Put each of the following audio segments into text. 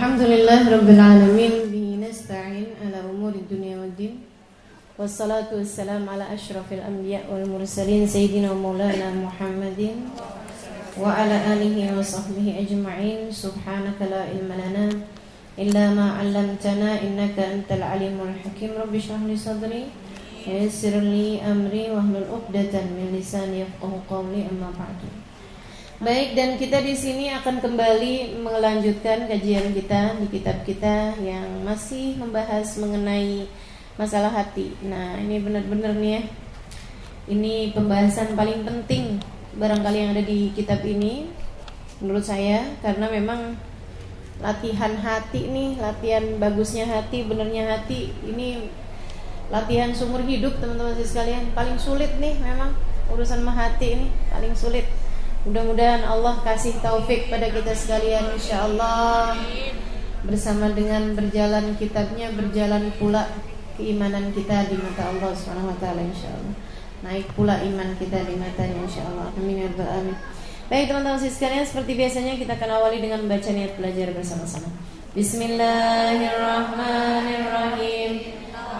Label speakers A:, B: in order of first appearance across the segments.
A: Alhamdulillah Rabbil Alamin bihi nasta'in ala umuri dunya waddin wassalatu wassalamu ala ashrafil anbiya wal mursalin sayyidina maulana Muhammadin wa ala alihi wa sahbihi ajma'in. Subhanaka la ilma lana illa ma 'allamtana innaka antal alimul hakim. Rabbi shrah li sadri wa yassir li amri wahlul 'uqdatam min lisani yafqahu qawli, amma ba'du. Baik, dan kita di sini akan kembali melanjutkan kajian kita di kitab kita yang masih membahas mengenai masalah hati. Nah, ini benar-benar nih ya, ini pembahasan paling penting barangkali yang ada di kitab ini menurut saya, karena memang latihan hati nih, latihan bagusnya hati, benernya hati, ini latihan seumur hidup teman-teman sekalian. Paling sulit nih memang urusan hati ini paling sulit. Mudah-mudahan Allah kasih taufik pada kita sekalian, insyaallah. Bersama dengan berjalan kitabnya, berjalan pula keimanan kita di mata Allah Subhanahu wa taala, insyaallah. Naik pula iman kita di matanya, insyaallah. Amin ya rabbal alamin. Baik teman-teman sekalian, seperti biasanya kita akan awali dengan membaca niat belajar bersama-sama. Bismillahirrahmanirrahim.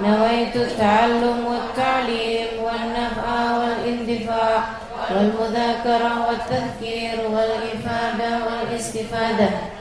A: Nawaitu ta'allum wa ta'lim wa naf'a wal intifa' wal mudzakarah wat tadhkir wal ifadah wal istifadah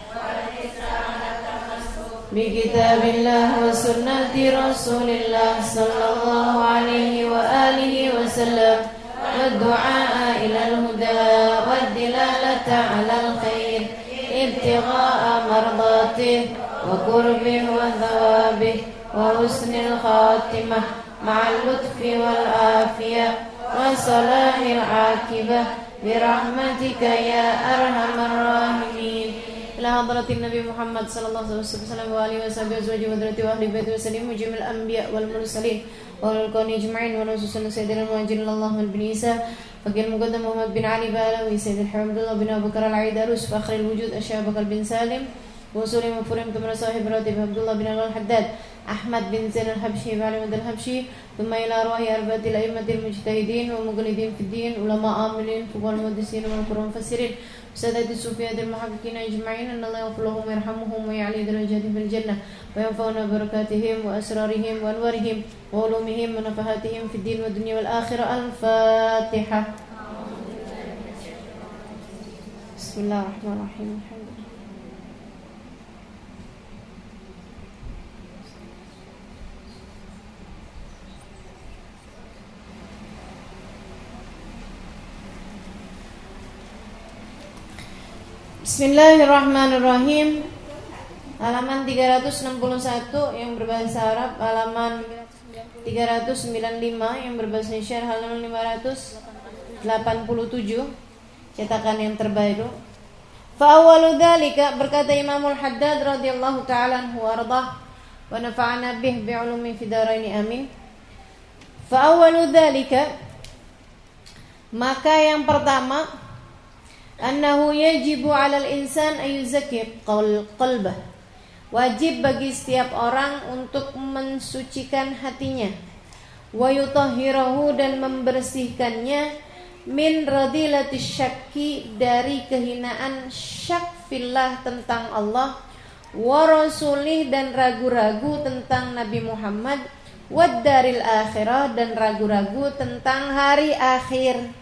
A: bi kitabillah wa sunnati rasulillah sallallahu alaihi wa alihi wa sallam wa du'a ila al huda wa dilalata ala al khair ibtigha'a mardatih wa qurbih wa thawabih wa husnil khatimah ma'al lutfi wal afiyah wa salahil akibah birahmatika ya arhamar rahimin. Ila hadratin Nabi Muhammad sallallahu alaihi wasallam wa alihi washabihi wa hadrati wa ahli baiti wa sallim mujmil anbiya wal mursalin wal kauni ajma'in wa rasulullah sayyidina muhajirin Allahumma bin Isa faqil muqaddam Muhammad bin Ali balawi sayyidil Hamdulillah bin Abu Bakar al-Aidarus fakhril wujud Asyabakal bin Salim wa usulim wa furim tumra sahib ratib Abdullah bin al-Haddad Ahmad bin Zain al-Habsyi wa Ali al-Habsyi thumma ila arwahi arba'atil a'immatil mujtahidin wa muqallidin fid din ulama amilin fuqaha muhaddisin wal qur'an mufassirin sadati sufiyatil muhaqqiqin ajma'in anallahu yaghfiruhum wa yarhamuhum wa ya'li darajatihim fil jannah wa yanfa'una barakatihim wa asrarihim wa anwarihim wa ulumihim wa nafahatihim fid din wa dunya wal akhirah. Al-Fatihah. Bismillahirrahmanirrahim. Bismillahirrahmanirrahim. Halaman 361 yang berbahasa Arab, halaman 395 yang berbahasa Indonesia, halaman 587 cetakan yang terbaru. Fa awwalu dzalika, berkata Imamul Haddad radhiyallahu ta'ala anhu warḍah wa nafa'ana bih bi'ulumi fid dharain amin. Fa awwalu dzalika, maka yang pertama, annahu yajibu 'alal insan ay yuzakki qalbah, wajib bagi setiap orang untuk mensucikan hatinya, wa yutahhirahu, dan membersihkannya, min radilatis syakki, dari kehinaan syak fillah, tentang Allah, wa rasulih, dan ragu-ragu tentang Nabi Muhammad, wad daril akhirah, dan ragu-ragu tentang hari akhir.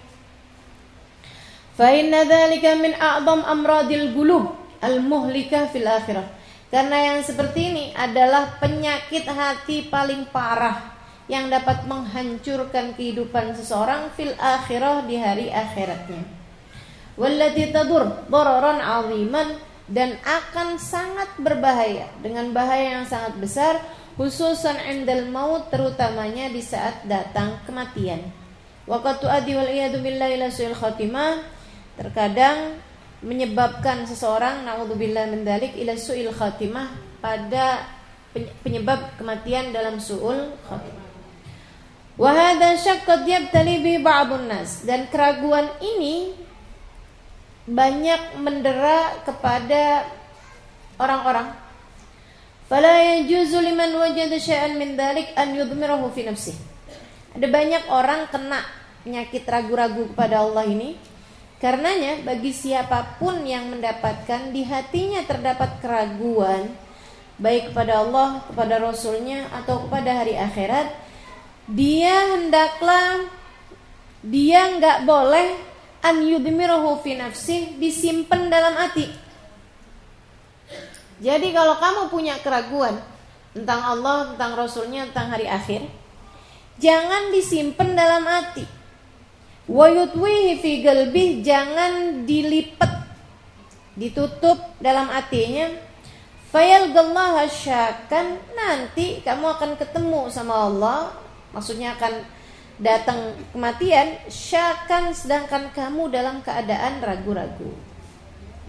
A: Fa inna dzalika min a'dham amradil qulub al-muhlikah fil akhirah. Karena yang seperti ini adalah penyakit hati paling parah yang dapat menghancurkan kehidupan seseorang fil akhirah, di hari akhiratnya. Wallati tadur dararan 'aziman, dan akan sangat berbahaya dengan bahaya yang sangat besar, khususan indal maut, terutamanya di saat datang kematian. Wa qad tu'addi wal iyadu billahi ila su'il khatimah, terkadang menyebabkan seseorang, naudzubillah min dzalik, ila su'il khatimah, pada penyebab kematian dalam su'ul khatimah. Wa hadza syaqqad yabtali bi ba'dun nas, dan keraguan ini banyak mendera kepada orang-orang. Fala yajuzu liman wajada syai'an min dzalik an yudmirahu fi nafsihi. Ada banyak orang kena penyakit ragu-ragu kepada Allah ini, Karenanya bagi siapapun yang mendapatkan di hatinya terdapat keraguan, baik kepada Allah, kepada Rasulnya, atau kepada hari akhirat, dia nggak boleh an yudmirahu fi nafsih, disimpan dalam hati. Jadi kalau kamu punya keraguan tentang Allah, tentang Rasulnya, tentang hari akhir, jangan disimpan dalam hati. Wa yutwihi fi qalbih, jangan dilipat, ditutup dalam hatinya. Fayalgallaha syakan, nanti kamu akan ketemu sama Allah, maksudnya akan datang kematian syakan, sedangkan kamu dalam keadaan ragu-ragu.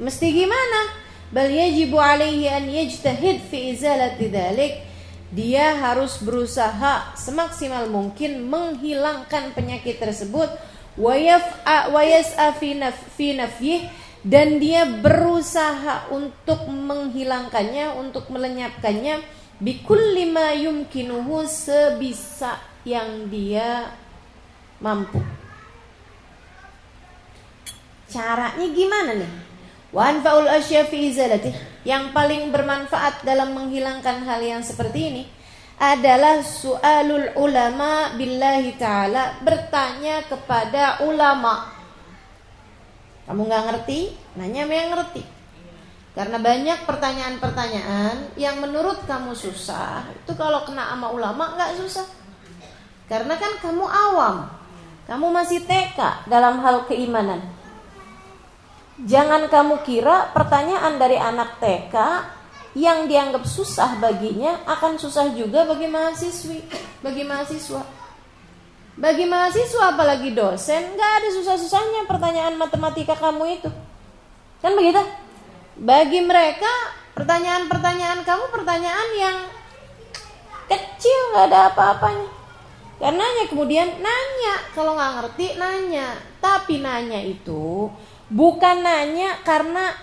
A: Mesti gimana? Bal yajibu alaihi an yajtahid fi izalati dzalik, dia harus berusaha semaksimal mungkin menghilangkan penyakit tersebut. Wa yas'a fi nafyih, dan dia berusaha untuk menghilangkannya, untuk melenyapkannya, bikulli ma yumkinuhu, sebisa yang dia mampu. Caranya gimana nih? Wa anfa'ul asya fi izalatih, yang paling bermanfaat dalam menghilangkan hal yang seperti ini adalah su'alul ulama billahi ta'ala, bertanya kepada ulama. Kamu gak ngerti, nanya sama yang ngerti. Karena banyak pertanyaan-pertanyaan yang menurut kamu susah, itu kalau kena sama ulama gak susah. Karena kan kamu awam, kamu masih TK dalam hal keimanan. Jangan kamu kira pertanyaan dari anak TK yang dianggap susah baginya akan susah juga bagi mahasiswi, bagi mahasiswa. Bagi mahasiswa apalagi dosen, gak ada susah-susahnya pertanyaan matematika kamu itu. Kan begitu? Bagi mereka pertanyaan-pertanyaan kamu pertanyaan yang kecil, gak ada apa-apanya. Karenanya kemudian nanya, kalau gak ngerti nanya. Tapi nanya itu bukan nanya karena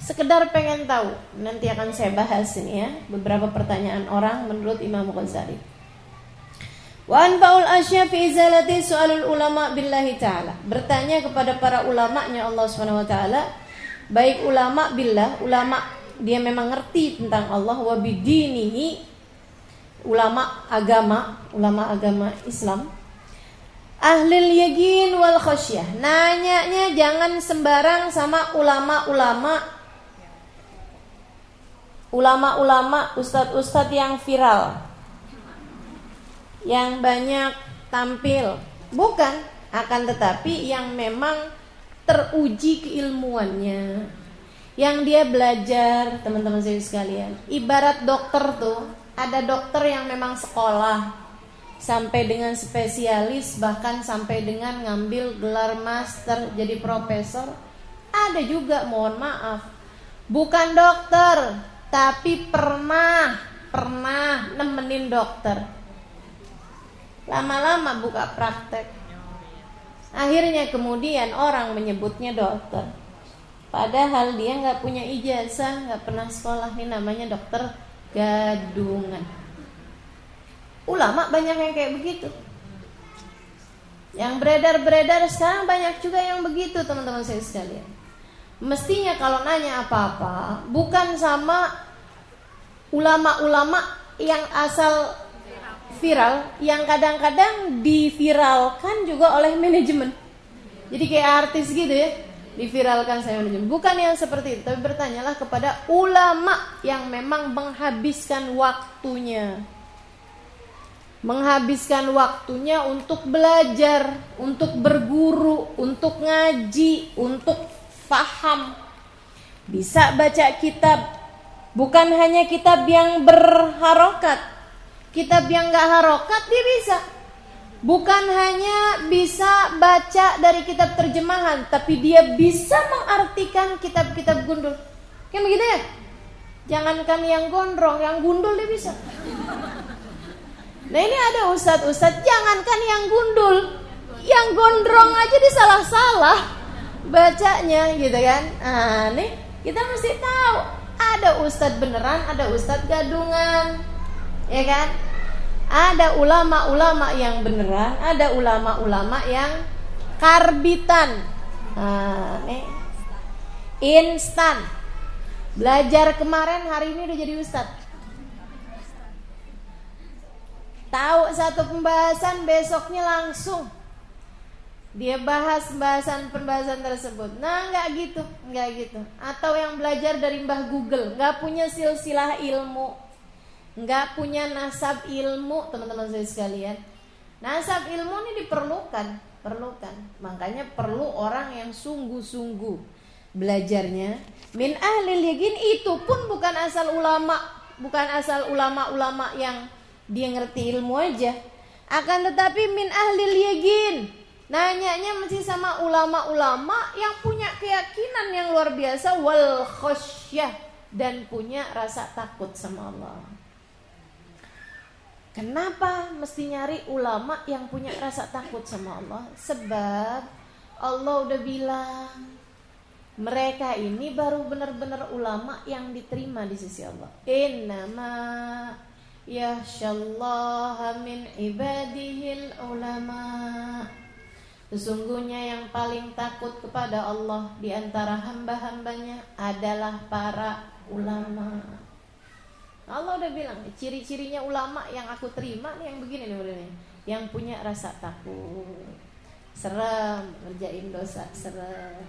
A: sekedar pengen tahu. Nanti akan saya bahas ini ya, beberapa pertanyaan orang menurut Imam Ghazali. Wa anfa'ul asya fi izalati su'alul ulama billahi ta'ala, bertanya kepada para ulamanya Allah Subhanahu wa taala, baik ulama billah, ulama dia memang ngerti tentang Allah, wa bidinihi, ulama agama Islam, ahlil yaqin wal khasyah. Nanyanya jangan sembarang sama ulama-ulama, ustadz-ustadz yang viral, yang banyak tampil. Bukan, akan tetapi yang memang teruji keilmuannya, yang dia belajar. Teman-teman saya sekalian, ibarat dokter tuh, ada dokter yang memang sekolah sampai dengan spesialis, bahkan sampai dengan ngambil gelar master jadi profesor. Ada juga, mohon maaf, bukan dokter tapi pernah nemenin dokter, lama-lama buka praktek. Akhirnya kemudian orang menyebutnya dokter, padahal dia gak punya ijazah, gak pernah sekolah. Ini namanya dokter gadungan. Ulama banyak yang kayak begitu. Yang beredar sekarang banyak juga yang begitu, teman-teman saya sekalian. Mestinya kalau nanya apa-apa bukan sama ulama-ulama yang asal viral, yang kadang-kadang diviralkan juga oleh manajemen. Jadi kayak artis gitu ya, diviralkan sama manajemen. Bukan yang seperti itu, tapi bertanyalah kepada ulama yang memang menghabiskan waktunya untuk belajar, untuk berguru, untuk ngaji, untuk faham. Bisa baca kitab, bukan hanya kitab yang berharokat, kitab yang gak harokat dia bisa. Bukan hanya bisa baca dari kitab terjemahan, tapi dia bisa mengartikan kitab-kitab gundul. Kan begitu ya? Jangankan yang gondrong, yang gundul dia bisa. Nah ini ada ustadz-ustadz, jangankan yang gundul, yang gondrong aja disalah-salah bacanya gitu kan. Nah nih kita mesti tahu, ada ustadz beneran, ada ustadz gadungan, ya kan? Ada ulama-ulama yang beneran, ada ulama-ulama yang karbitan. Nah, nih instan. Belajar kemarin, hari ini udah jadi ustadz. Tahu satu pembahasan, besoknya langsung dia bahas pembahasan tersebut. Nah, nggak gitu. Atau yang belajar dari Mbah Google, nggak punya silsilah ilmu, nggak punya nasab ilmu, teman-teman saya sekalian. Nasab ilmu ini diperlukan. Makanya perlu orang yang sungguh-sungguh belajarnya. Min ahlil yakin, itu pun bukan asal ulama yang dia ngerti ilmu aja. Akan tetapi min ahlil yakin, nanyanya mesti sama ulama-ulama yang punya keyakinan yang luar biasa, wal khosyah, dan punya rasa takut sama Allah. Kenapa mesti nyari ulama yang punya rasa takut sama Allah? Sebab Allah udah bilang, mereka ini baru benar-benar ulama yang diterima di sisi Allah. Innama yakhsyallaha min ibadihil ulama. Sesungguhnya yang paling takut kepada Allah di antara hamba-hambanya adalah para ulama. Allah udah bilang, ciri-cirinya ulama yang aku terima nih yang begini nih, yang punya rasa takut. Serem ngerjain dosa, serem.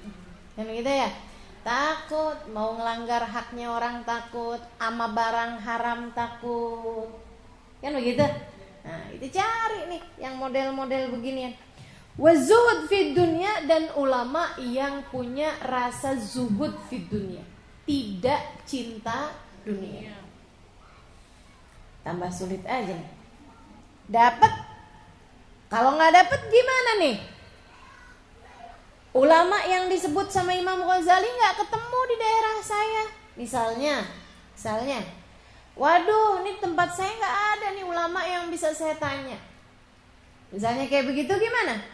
A: Kan begitu ya? Takut mau ngelanggar haknya orang, takut ama barang haram, takut. Kan begitu? Nah, itu cari nih yang model-model beginian. Wazuhud fid dunya, dan ulama yang punya rasa zuhud fid dunya, tidak cinta dunia. Tambah sulit aja nih. Dapat? Kalau nggak dapat gimana nih? Ulama yang disebut sama Imam Ghazali nggak ketemu di daerah saya. Misalnya, waduh, ini tempat saya nggak ada nih ulama yang bisa saya tanya. Misalnya kayak begitu gimana?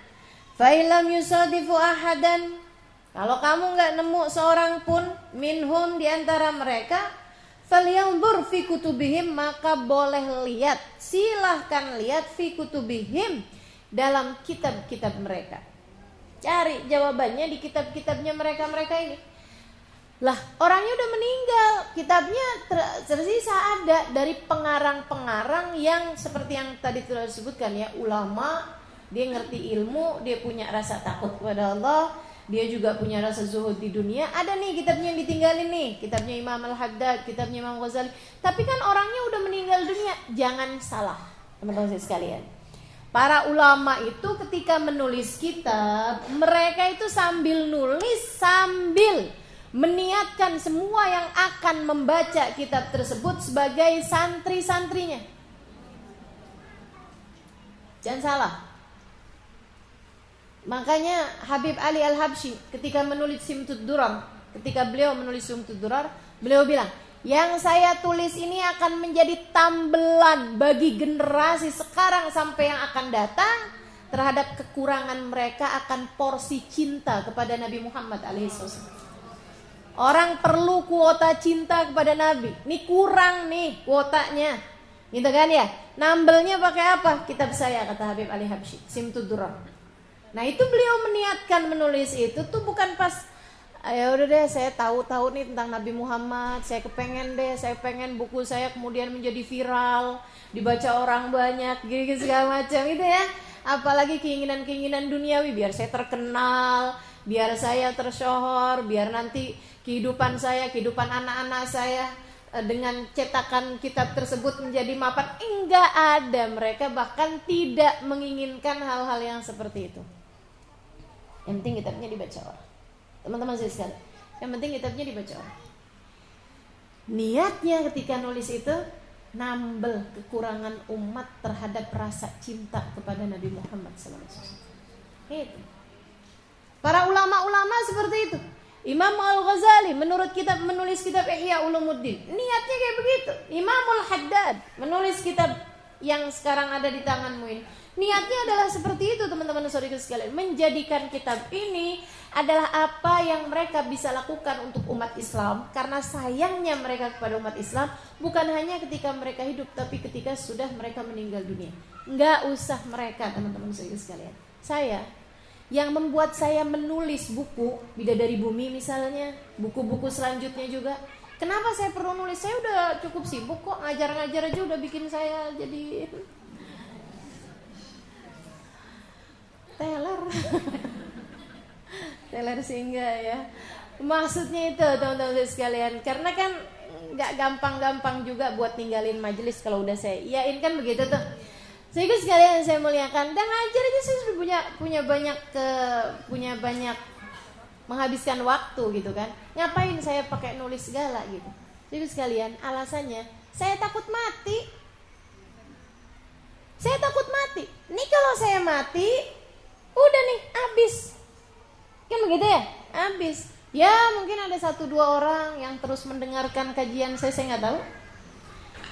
A: Fa'ilam yusadifu ahadan. Kalau kamu nggak nemu seorang pun minhum di antara mereka, falyanzur fi kutubihim, maka boleh lihat, silahkan lihat fi kutubihim, dalam kitab-kitab mereka. Cari jawabannya di kitab-kitabnya mereka ini. Lah, orangnya udah meninggal, kitabnya tersisa ada dari pengarang-pengarang yang seperti yang tadi telah disebutkan ya, ulama, dia ngerti ilmu, dia punya rasa takut kepada Allah, dia juga punya rasa zuhud di dunia. Ada nih kitabnya yang ditinggalin nih, kitabnya Imam Al-Haddad, kitabnya Imam Ghazali. Tapi kan orangnya udah meninggal dunia. Jangan salah, teman-teman sekalian. Para ulama itu ketika menulis kitab, mereka itu sambil nulis, sambil meniatkan semua yang akan membaca kitab tersebut sebagai santri-santrinya. Jangan salah. Makanya Habib Ali Al-Habsyi ketika menulis Simtud Durar, beliau bilang, yang saya tulis ini akan menjadi tambelan bagi generasi sekarang sampai yang akan datang terhadap kekurangan mereka akan porsi cinta kepada Nabi Muhammad alaihissalam. Orang perlu kuota cinta kepada Nabi. Ini kurang nih kuotanya, gitu kan ya? Nambelnya pakai apa? Kitab saya, kata Habib Ali Habsyi, Simtud Durar. Nah, itu beliau meniatkan menulis itu tuh bukan pas ya udah deh saya tahu nih tentang Nabi Muhammad, saya pengen buku saya kemudian menjadi viral, dibaca orang banyak, gitu segala macam itu ya. Apalagi keinginan duniawi, biar saya terkenal, biar saya tersohor, biar nanti kehidupan anak-anak saya dengan cetakan kitab tersebut menjadi mapan. Enggak ada, mereka bahkan tidak menginginkan hal-hal yang seperti itu. Yang penting kitabnya dibaca orang. Teman-teman saya sekalian, yang penting kitabnya dibaca orang. Niatnya ketika nulis itu nambel kekurangan umat terhadap rasa cinta kepada Nabi Muhammad SAW. Itu. Para ulama-ulama seperti itu. Imam Al-Ghazali menulis kitab Ihya Ulumuddin, niatnya kayak begitu. Imam Al-Haddad menulis kitab yang sekarang ada di tanganmu ini, niatnya adalah seperti itu, teman-teman saudara sekalian. Menjadikan kitab ini adalah apa yang mereka bisa lakukan untuk umat Islam. Karena sayangnya mereka kepada umat Islam bukan hanya ketika mereka hidup, tapi ketika sudah mereka meninggal dunia. Nggak usah mereka, teman-teman saudara sekalian. Saya yang membuat saya menulis buku Bidadari Bumi misalnya, buku-buku selanjutnya juga. Kenapa saya perlu nulis? Saya udah cukup sibuk kok, ngajar-ngajar aja udah bikin saya jadi teler. Teler sehingga ya. Maksudnya itu teman-teman sekalian, karena kan nggak gampang-gampang juga buat ninggalin majelis kalau udah saya iyain kan begitu tuh. Sehingga sekalian saya muliakan, dan ngajar aja saya sudah punya banyak menghabiskan waktu gitu kan. Ngapain saya pakai nulis segala gitu. Jadi sekalian, alasannya saya takut mati. Saya takut mati. Nih kalau saya mati, udah nih habis. Kan begitu ya? Habis. Ya mungkin ada 1-2 orang yang terus mendengarkan kajian saya nggak tahu.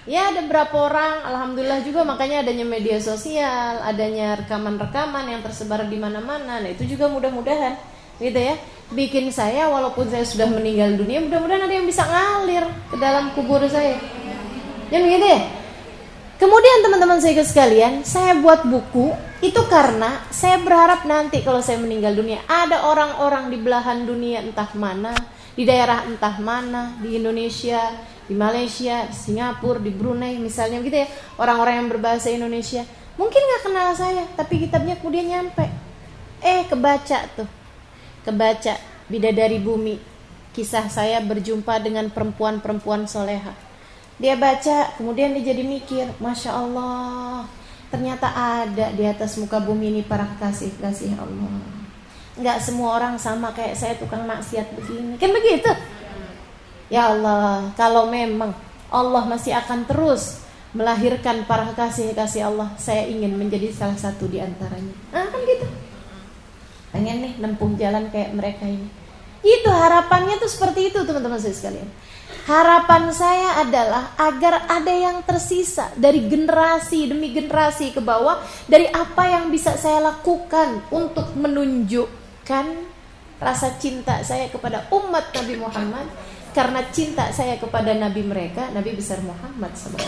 A: Ya ada berapa orang, alhamdulillah juga, makanya adanya media sosial, adanya rekaman-rekaman yang tersebar di mana-mana. Nah itu juga mudah-mudahan gitu ya, bikin saya walaupun saya sudah meninggal dunia, mudah-mudahan ada yang bisa ngalir ke dalam kubur saya. Jangan begitu ya. Kemudian teman-teman saya sekalian, saya buat buku itu karena saya berharap nanti kalau saya meninggal dunia, ada orang-orang di belahan dunia entah mana, di daerah entah mana, di Indonesia, di Malaysia, di Singapura, di Brunei misalnya gitu ya, orang-orang yang berbahasa Indonesia mungkin nggak kenal saya, tapi kitabnya kemudian nyampe, kebaca Bidadari Bumi, kisah saya berjumpa dengan perempuan-perempuan soleha. Dia baca, kemudian dia jadi mikir, Masya Allah, ternyata ada di atas muka bumi ini para kekasih-kekasih Allah. Nggak semua orang sama kayak saya tukang maksiat begini, kan begitu. Ya Allah, kalau memang Allah masih akan terus melahirkan para kekasih-kekasih Allah, saya ingin menjadi salah satu di antaranya. Kan gitu. Pengen nih nempuh jalan kayak mereka ini. Itu harapannya tuh seperti itu teman-teman saya sekalian. Harapan saya adalah agar ada yang tersisa dari generasi demi generasi ke bawah, dari apa yang bisa saya lakukan untuk menunjukkan rasa cinta saya kepada umat Nabi Muhammad, karena cinta saya kepada Nabi mereka, Nabi besar Muhammad SAW.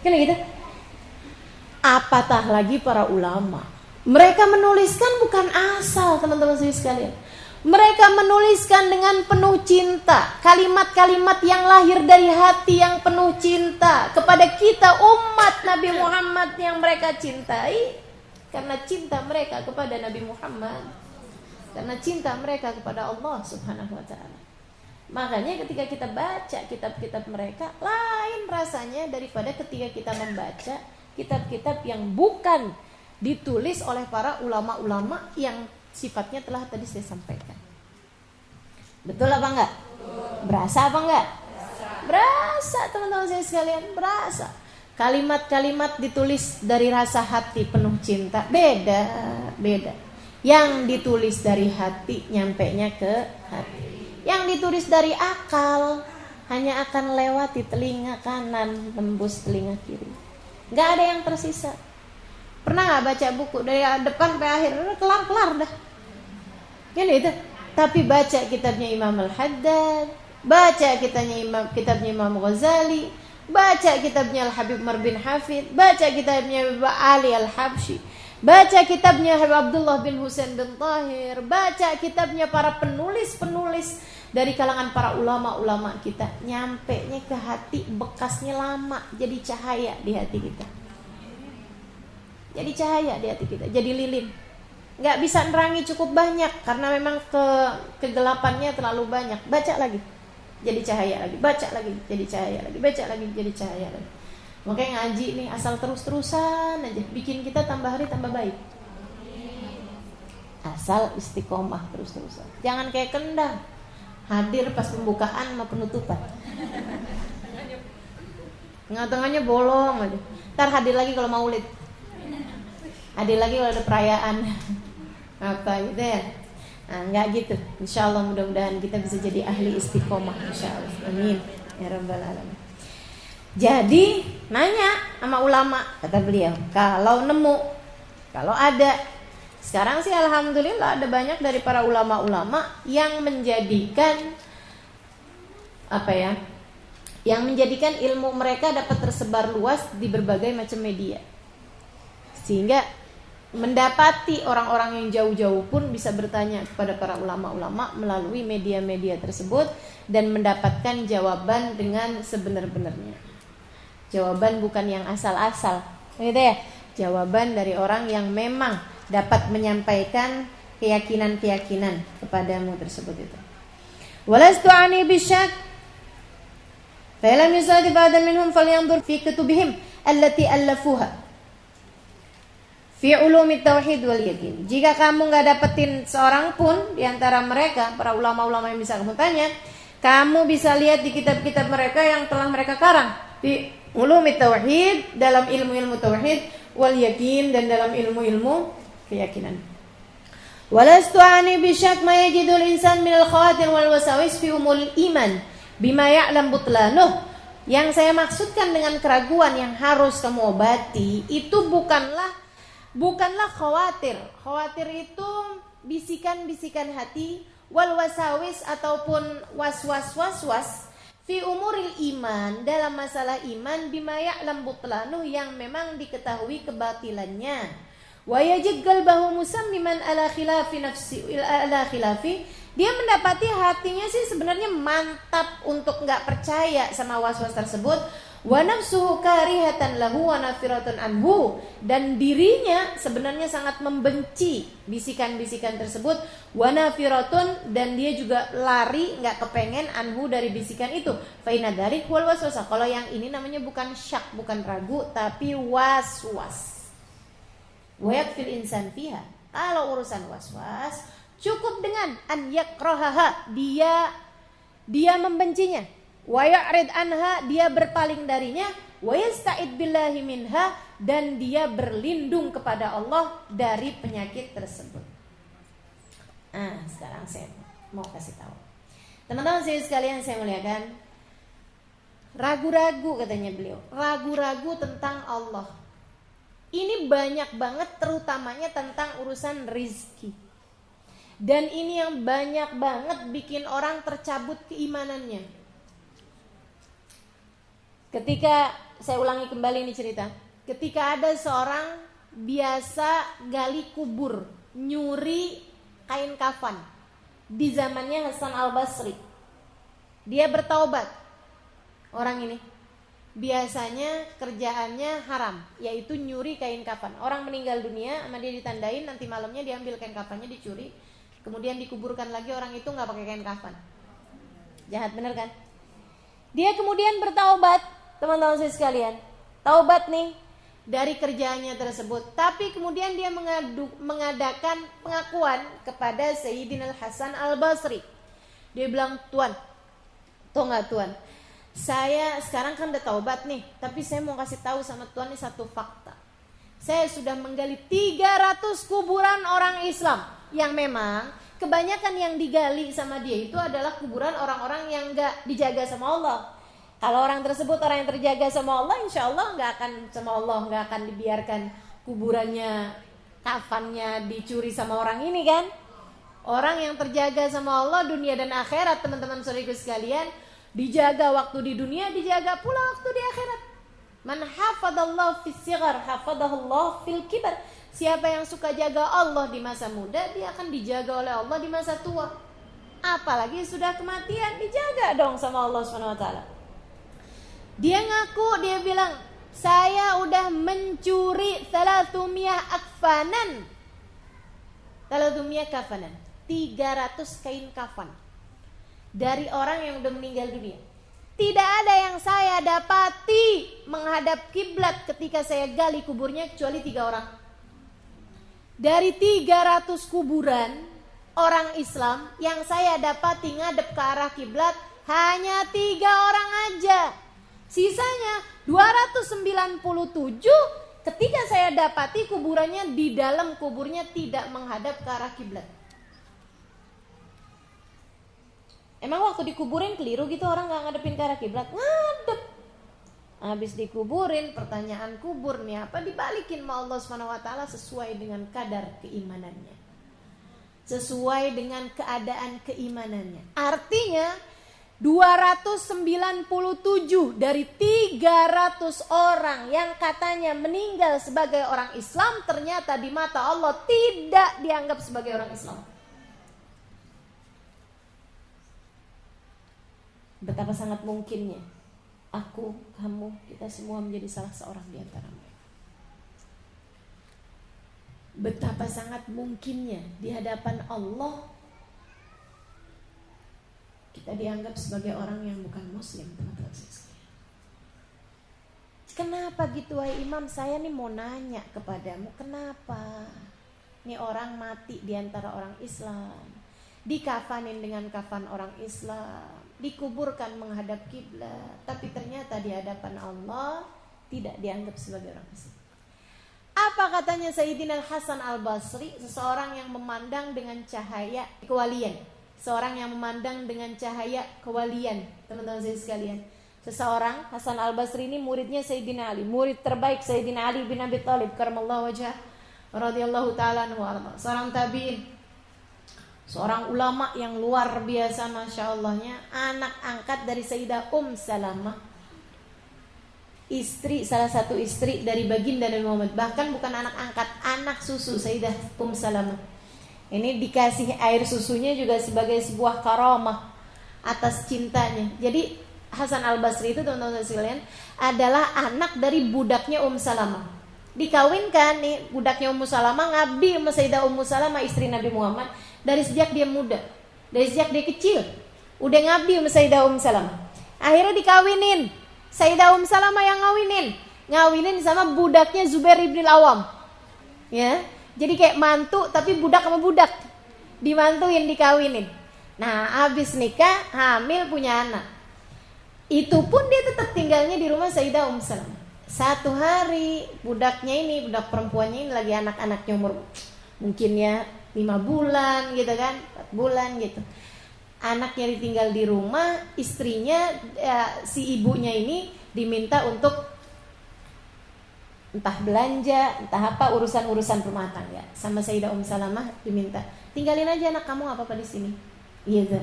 A: Kan gitu? Apatah lagi para ulama. Mereka menuliskan bukan asal teman-teman sekalian. Mereka menuliskan dengan penuh cinta, kalimat-kalimat yang lahir dari hati yang penuh cinta kepada kita umat Nabi Muhammad yang mereka cintai, karena cinta mereka kepada Nabi Muhammad, karena cinta mereka kepada Allah Subhanahu wa ta'ala. Makanya ketika kita baca kitab-kitab mereka, lain rasanya daripada ketika kita membaca kitab-kitab yang bukan ditulis oleh para ulama-ulama yang sifatnya telah tadi saya sampaikan. Betul apa enggak? Berasa apa enggak? Berasa teman-teman saya sekalian, berasa. Kalimat-kalimat ditulis dari rasa hati penuh cinta, beda. Yang ditulis dari hati nyampenya ke hati. Yang ditulis dari akal hanya akan lewati telinga kanan, tembus telinga kiri. Enggak ada yang tersisa. Pernah gak baca buku dari depan sampai akhir, kelar dah. Kan itu. Tapi baca kitabnya Imam Al-Haddad, baca kitabnya Imam Ghazali, baca kitabnya Al-Habib Umar bin Hafid, baca kitabnya Ali Al-Habsyi, baca kitabnya Habib Abdullah bin Husain bin Tahir, baca kitabnya para penulis-penulis dari kalangan para ulama-ulama kita. Nyampenya ke hati, bekasnya lama, jadi cahaya di hati kita. Jadi cahaya di hati kita, jadi lilin. Nggak bisa nerangi cukup banyak karena memang kegelapannya terlalu banyak. Baca lagi, jadi cahaya lagi. Baca lagi, jadi cahaya lagi. Baca lagi, jadi cahaya lagi. Makanya ngaji nih asal terus-terusan aja, bikin kita tambah hari tambah baik. Asal istiqomah terus-terusan. Jangan kayak kendang, hadir pas pembukaan sama penutupan. Tengah-tengahnya bolong aja. Ntar hadir lagi kalau maulid. Hadir lagi kalau ada perayaan apa gitu ya. Nah, enggak gitu. Insyaallah mudah-mudahan kita bisa jadi ahli istiqomah insyaallah. Amin ya rabbal alamin. Jadi nanya sama ulama, kata beliau, kalau nemu, kalau ada. Sekarang sih alhamdulillah ada banyak dari para ulama-ulama yang menjadikan yang menjadikan ilmu mereka dapat tersebar luas di berbagai macam media. Sehingga mendapati orang-orang yang jauh-jauh pun bisa bertanya kepada para ulama-ulama melalui media-media tersebut dan mendapatkan jawaban dengan sebenar-benarnya. Jawaban bukan yang asal-asal, gitu ya. Jawaban dari orang yang memang dapat menyampaikan keyakinan-keyakinan kepadamu tersebut itu. Walastu ani bisyak. Fa lam yusadif adam minhum falyanzur fi kutubihim allati allafuha. Fi ulumit tauhid wal yakin. Jika kamu enggak dapetin seorang pun di antara mereka, para ulama-ulama yang bisa kamu tanya, kamu bisa lihat di kitab-kitab mereka yang telah mereka karang. Fi ulumit tauhid, dalam ilmu-ilmu tauhid, wal yakin, dan dalam ilmu-ilmu keyakinan. Walastu ani bisyak ma yajidul insan minal khawatir wal wasawis fi umul iman bima ya'lam butlanuh. Yang saya maksudkan dengan keraguan yang harus kamu obati itu bukanlah khawatir. Khawatir itu bisikan-bisikan hati, wal wasawis ataupun was-was fi umuril iman, dalam masalah iman, bima ya'lam butlanuh, yang memang diketahui kebatilannya. Wa yajid qalbahu musammiman ala khilafi nafsi ala khilafi, dia mendapati hatinya sih sebenarnya mantap untuk enggak percaya sama was-was tersebut. Wa nafsuhu karihatan lahu wa nafiratun anhu, dan dirinya sebenarnya sangat membenci bisikan-bisikan tersebut. Wa nafiratun, dan dia juga lari, enggak kepengen, anhu, dari bisikan itu. Fa inna dzalik wal waswasa. Kalau yang ini namanya bukan syak, bukan ragu, tapi waswas. Wa yakfil insan fiha. Kalau urusan waswas cukup dengan an yakrahaha, dia membencinya. Wa ya'rid anha, dia berpaling darinya. Wa yasta'id billahi minha, dan dia berlindung kepada Allah dari penyakit tersebut. Sekarang saya mau kasih tahu. Teman-teman sekalian saya muliakan, ragu-ragu katanya beliau, ragu-ragu tentang Allah. Ini banyak banget, terutamanya tentang urusan rizki. Dan ini yang banyak banget bikin orang tercabut keimanannya. Ketika, saya ulangi kembali ini cerita, ketika ada seorang biasa gali kubur, nyuri kain kafan di zamannya Hasan al-Basri. Dia bertaubat. Orang ini biasanya kerjaannya haram, yaitu nyuri kain kafan. Orang meninggal dunia sama dia ditandain, nanti malamnya diambil kain kafannya, dicuri, kemudian dikuburkan lagi. Orang itu gak pakai kain kafan. Jahat bener kan? Dia kemudian bertaubat. Teman-teman saya sekalian, taubat nih dari kerjaannya tersebut. Tapi kemudian dia mengadakan pengakuan kepada Sayyidina Hasan al-Basri. Dia bilang, Tuan, tau gak Tuan, saya sekarang kan udah taubat nih, tapi saya mau kasih tahu sama Tuan nih satu fakta. Saya sudah menggali 300 kuburan orang Islam, yang memang kebanyakan yang digali sama dia itu adalah kuburan orang-orang yang gak dijaga sama Allah. Kalau orang tersebut orang yang terjaga sama Allah, insya Allah nggak akan dibiarkan kuburannya, kafannya dicuri sama orang ini kan. Orang yang terjaga sama Allah dunia dan akhirat, teman-teman saudaraku sekalian, dijaga waktu di dunia, dijaga pula waktu di akhirat. Man hafadallahu fis sighar hafadahullah fil kibar. Siapa yang suka jaga Allah di masa muda, dia akan dijaga oleh Allah di masa tua. Apalagi sudah kematian, dijaga dong sama Allah Subhanahu wa taala. Dia ngaku, dia bilang, saya udah mencuri 300 kafanan, 300 kain kafan dari orang yang udah meninggal dunia. Tidak ada yang saya dapati menghadap kiblat ketika saya gali kuburnya kecuali 3 orang. Dari 300 kuburan orang Islam yang saya dapati ngadep ke arah kiblat hanya 3 orang aja. Sisanya 297 ketika saya dapati kuburannya di dalam kuburnya tidak menghadap ke arah kiblat. Emang waktu dikuburin keliru gitu orang gak ngadepin ke arah kiblat? Ngadep. Habis dikuburin, pertanyaan kubur nih apa, dibalikin sama Allah SWT sesuai dengan kadar keimanannya, sesuai dengan keadaan keimanannya. Artinya 297 dari 300 orang yang katanya meninggal sebagai orang Islam, ternyata di mata Allah tidak dianggap sebagai orang Islam. Betapa sangat mungkinnya aku, kamu, kita semua menjadi salah seorang di antara mereka. Betapa sangat mungkinnya di hadapan Allah kita dianggap sebagai orang yang bukan muslim, teman-teman sekalian. Kenapa gitu, wahai imam? Saya nih mau nanya kepadamu, kenapa nih orang mati di antara orang Islam, dikafanin dengan kafan orang Islam, dikuburkan menghadap kiblat, tapi ternyata di hadapan Allah tidak dianggap sebagai orang Islam. Apa katanya Sayyidina Hasan Al-Basri, seseorang yang memandang dengan cahaya kewalian, seorang yang memandang dengan cahaya kewalian, teman-teman saya sekalian. Seseorang, Hasan Al-Basri ini muridnya Sayyidina Ali, murid terbaik Sayyidina Ali bin Abi Thalib karramallahu wajhah radhiyallahu ta'ala anhu, seorang tabi'in, seorang ulama yang luar biasa, masya Allahnya, anak angkat dari Sayyidah Salamah, istri, salah satu istri dari baginda Nabi Muhammad. Bahkan bukan anak angkat, anak susu Sayyidah Salamah. Ini dikasih air susunya juga sebagai sebuah karamah atas cintanya. Jadi Hasan Al-Basri itu, teman-teman sekalian, adalah anak dari budaknya Salamah. Dikawinkan nih budaknya Salamah, ngabdi sama Sayyidah Salamah, istri Nabi Muhammad, dari sejak dia muda, dari sejak dia kecil udah ngabdi sama Sayyidah Salamah. Akhirnya dikawinin, Sayyidah Salamah yang ngawinin sama budaknya Zubair ibn al-Awwam. Ya, jadi kayak mantu tapi budak sama budak, dimantuin, dikawinin. Nah, habis nikah, hamil, punya anak. Itu pun dia tetap tinggalnya di rumah Sayyidah Salamah. Satu hari budaknya ini, budak perempuannya ini lagi anak-anaknya umur mungkin ya 5 bulan gitu kan, 4 bulan gitu. Anaknya ditinggal di rumah, istrinya si ibunya ini diminta untuk entah belanja, entah apa, urusan-urusan rumah tangga. Sama Sayyidah Salamah diminta, tinggalin aja anak kamu, gak apa-apa di sini. Gitu.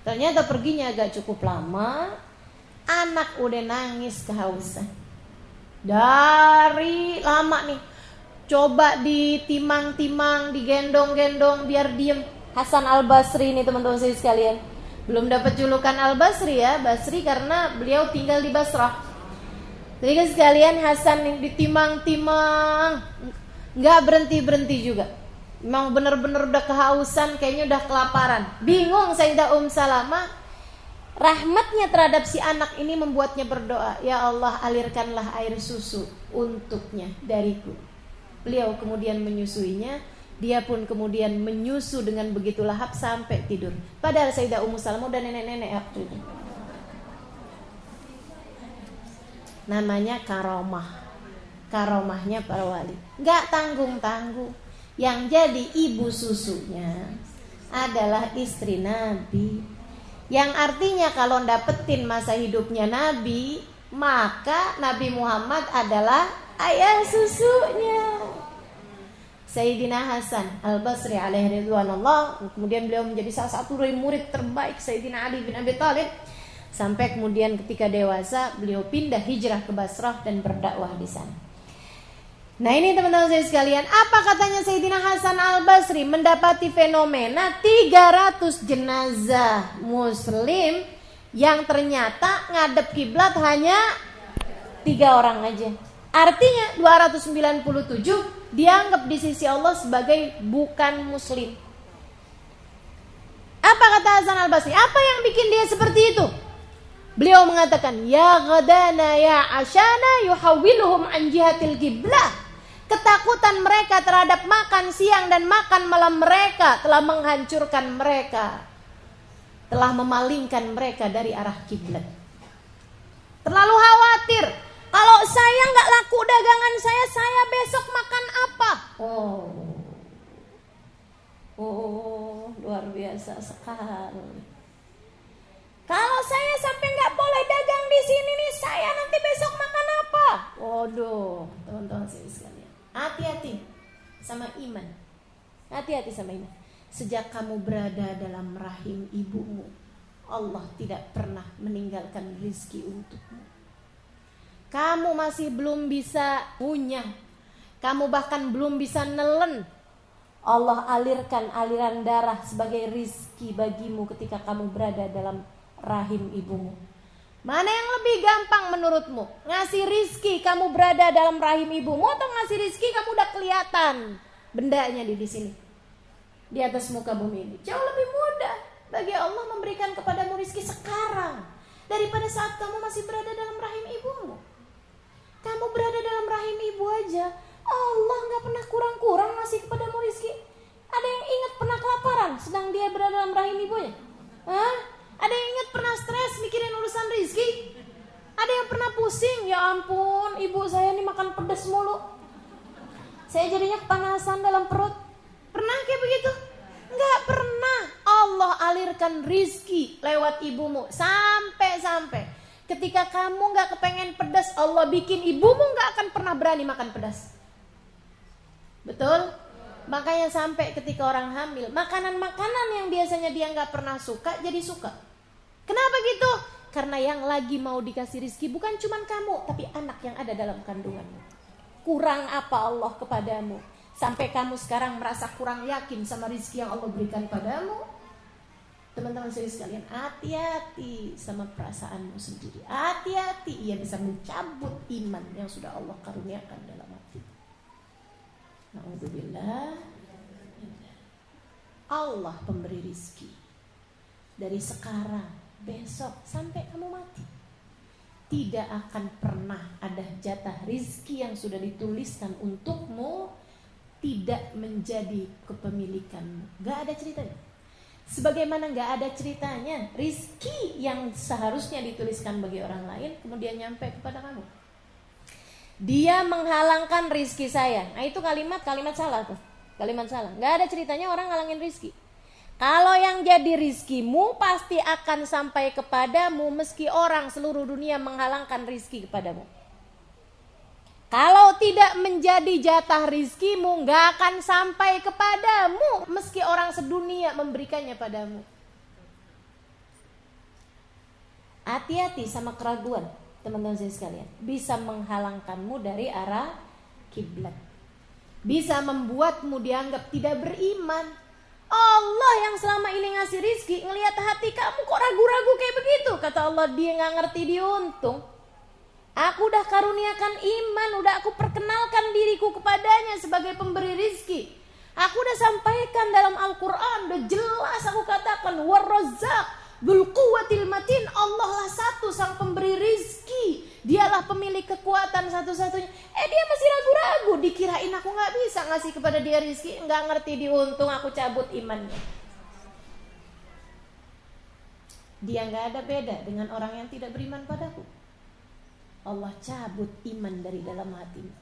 A: Ternyata perginya agak cukup lama, anak udah nangis kehausan. Dari lama nih, coba ditimang-timang, digendong-gendong biar diem. Hasan Al-Basri ini, teman-teman saya sekalian, belum dapat julukan Al-Basri ya, Basri karena beliau tinggal di Basrah. Jadi sekalian, Hasan yang ditimang-timang, nggak berhenti-berhenti juga. Memang benar-benar udah kehausan, kayaknya udah kelaparan. Bingung Sayyidah Salamah. Rahmatnya terhadap si anak ini membuatnya berdoa, ya Allah, alirkanlah air susu untuknya dariku. Beliau kemudian menyusuinya. Dia pun kemudian menyusu dengan begitu lahap sampai tidur. Padahal Sayyidah Salamah udah nenek-nenek waktu itu. Namanya karomah. Karomahnya para wali, gak tanggung-tanggung. Yang jadi ibu susunya adalah istri Nabi. Yang artinya kalau dapetin masa hidupnya Nabi, maka Nabi Muhammad adalah ayah susunya. Sayyidina Hasan Al-Basri alaihi ridwanullah, kemudian beliau menjadi salah satu dari murid terbaik Sayyidina Ali bin Abi Thalib, sampai kemudian ketika dewasa beliau pindah hijrah ke Basrah dan berdakwah di sana. Nah, ini teman-teman saya sekalian, apa katanya Sayyidina Hasan Al-Basri mendapati fenomena 300 jenazah muslim yang ternyata ngadep kiblat hanya 3 orang aja. Artinya 297 dianggap di sisi Allah sebagai bukan muslim. Apa kata Hasan Al-Basri? Apa yang bikin dia seperti itu? Beliau mengatakan, ya ghadana ya ashana yuhawwiluhum an jihatil qiblah. Ketakutan mereka terhadap makan siang dan makan malam mereka telah menghancurkan mereka, telah memalingkan mereka dari arah kiblat. Terlalu khawatir, kalau saya nggak laku dagangan saya besok makan apa? Oh, luar biasa sekali. Kalau saya sampai nggak boleh dagang di sini nih, saya nanti besok makan apa? Waduh, teman-teman sekalian, hati-hati sama iman. Hati-hati sama iman. Sejak kamu berada dalam rahim ibumu, Allah tidak pernah meninggalkan rizki untukmu. Kamu masih belum bisa punya, kamu bahkan belum bisa nelen, Allah alirkan aliran darah sebagai rizki bagimu ketika kamu berada dalam rahim ibumu. Mana yang lebih gampang menurutmu? Ngasih rizki kamu berada dalam rahim ibumu, atau ngasih rizki kamu udah kelihatan bendanya di sini, di atas muka bumi ini? Jauh lebih mudah bagi Allah memberikan kepadamu rizki sekarang daripada saat kamu masih berada dalam rahim ibumu. Kamu berada dalam rahim ibu aja, Allah gak pernah kurang-kurang ngasih kepadamu rizki. Ada yang ingat pernah kelaparan sedang dia berada dalam rahim ibunya? Hah? Ada yang ingat pernah stres mikirin urusan rizki? Ada yang pernah pusing, ya ampun ibu saya nih makan pedas mulu, saya jadinya kepanasan dalam perut? Pernah kayak begitu? Gak pernah. Allah alirkan rizki lewat ibumu. Sampai ketika kamu gak kepengen pedas, Allah bikin ibumu gak akan pernah berani makan pedas. Betul? Makanya sampai ketika orang hamil, makanan-makanan yang biasanya dia gak pernah suka, jadi suka. Kenapa gitu? Karena yang lagi mau dikasih rizki bukan cuma kamu, tapi anak yang ada dalam kandunganmu. Kurang apa Allah kepadamu sampai kamu sekarang merasa kurang yakin sama rizki yang Allah berikan padamu? Teman-teman saya sekalian, hati-hati sama perasaanmu sendiri. Hati-hati, ia bisa mencabut iman yang sudah Allah karuniakan dalam hati. Na'udzubillah. Allah pemberi rizki dari sekarang, besok, sampai kamu mati. Tidak akan pernah ada jatah rizki yang sudah dituliskan untukmu tidak menjadi kepemilikanmu. Gak ada ceritanya. Sebagaimana gak ada ceritanya rizki yang seharusnya dituliskan bagi orang lain kemudian nyampe kepada kamu. Dia menghalangkan rizki saya. Nah itu kalimat salah tuh. Kalimat salah. Gak ada ceritanya orang ngalangin rizki. Kalau yang jadi rizkimu pasti akan sampai kepadamu meski orang seluruh dunia menghalangkan rizki kepadamu. Kalau tidak menjadi jatah rizkimu, gak akan sampai kepadamu meski orang sedunia memberikannya padamu. Hati-hati sama keraguan, teman-teman saya sekalian. Bisa menghalangkanmu dari arah kiblat. Bisa membuatmu dianggap tidak beriman. Allah yang selama ini ngasih rizki, ngelihat hati kamu kok ragu-ragu kayak begitu. Kata Allah, dia gak ngerti diuntung. Aku udah karuniakan iman, udah aku perkenalkan diriku kepadanya sebagai pemberi rizki. Aku udah sampaikan dalam Al-Quran, udah jelas aku katakan, War-Razzaq Dzul Quwwatil Matin, Allah lah satu sang pemberi rizki. Dialah pemilik kekuatan satu-satunya. Dia masih ragu-ragu, dikirain aku gak bisa ngasih kepada dia rizki. Gak ngerti diuntung, aku cabut imannya. Dia gak ada beda dengan orang yang tidak beriman padaku. Allah cabut iman dari dalam hatimu.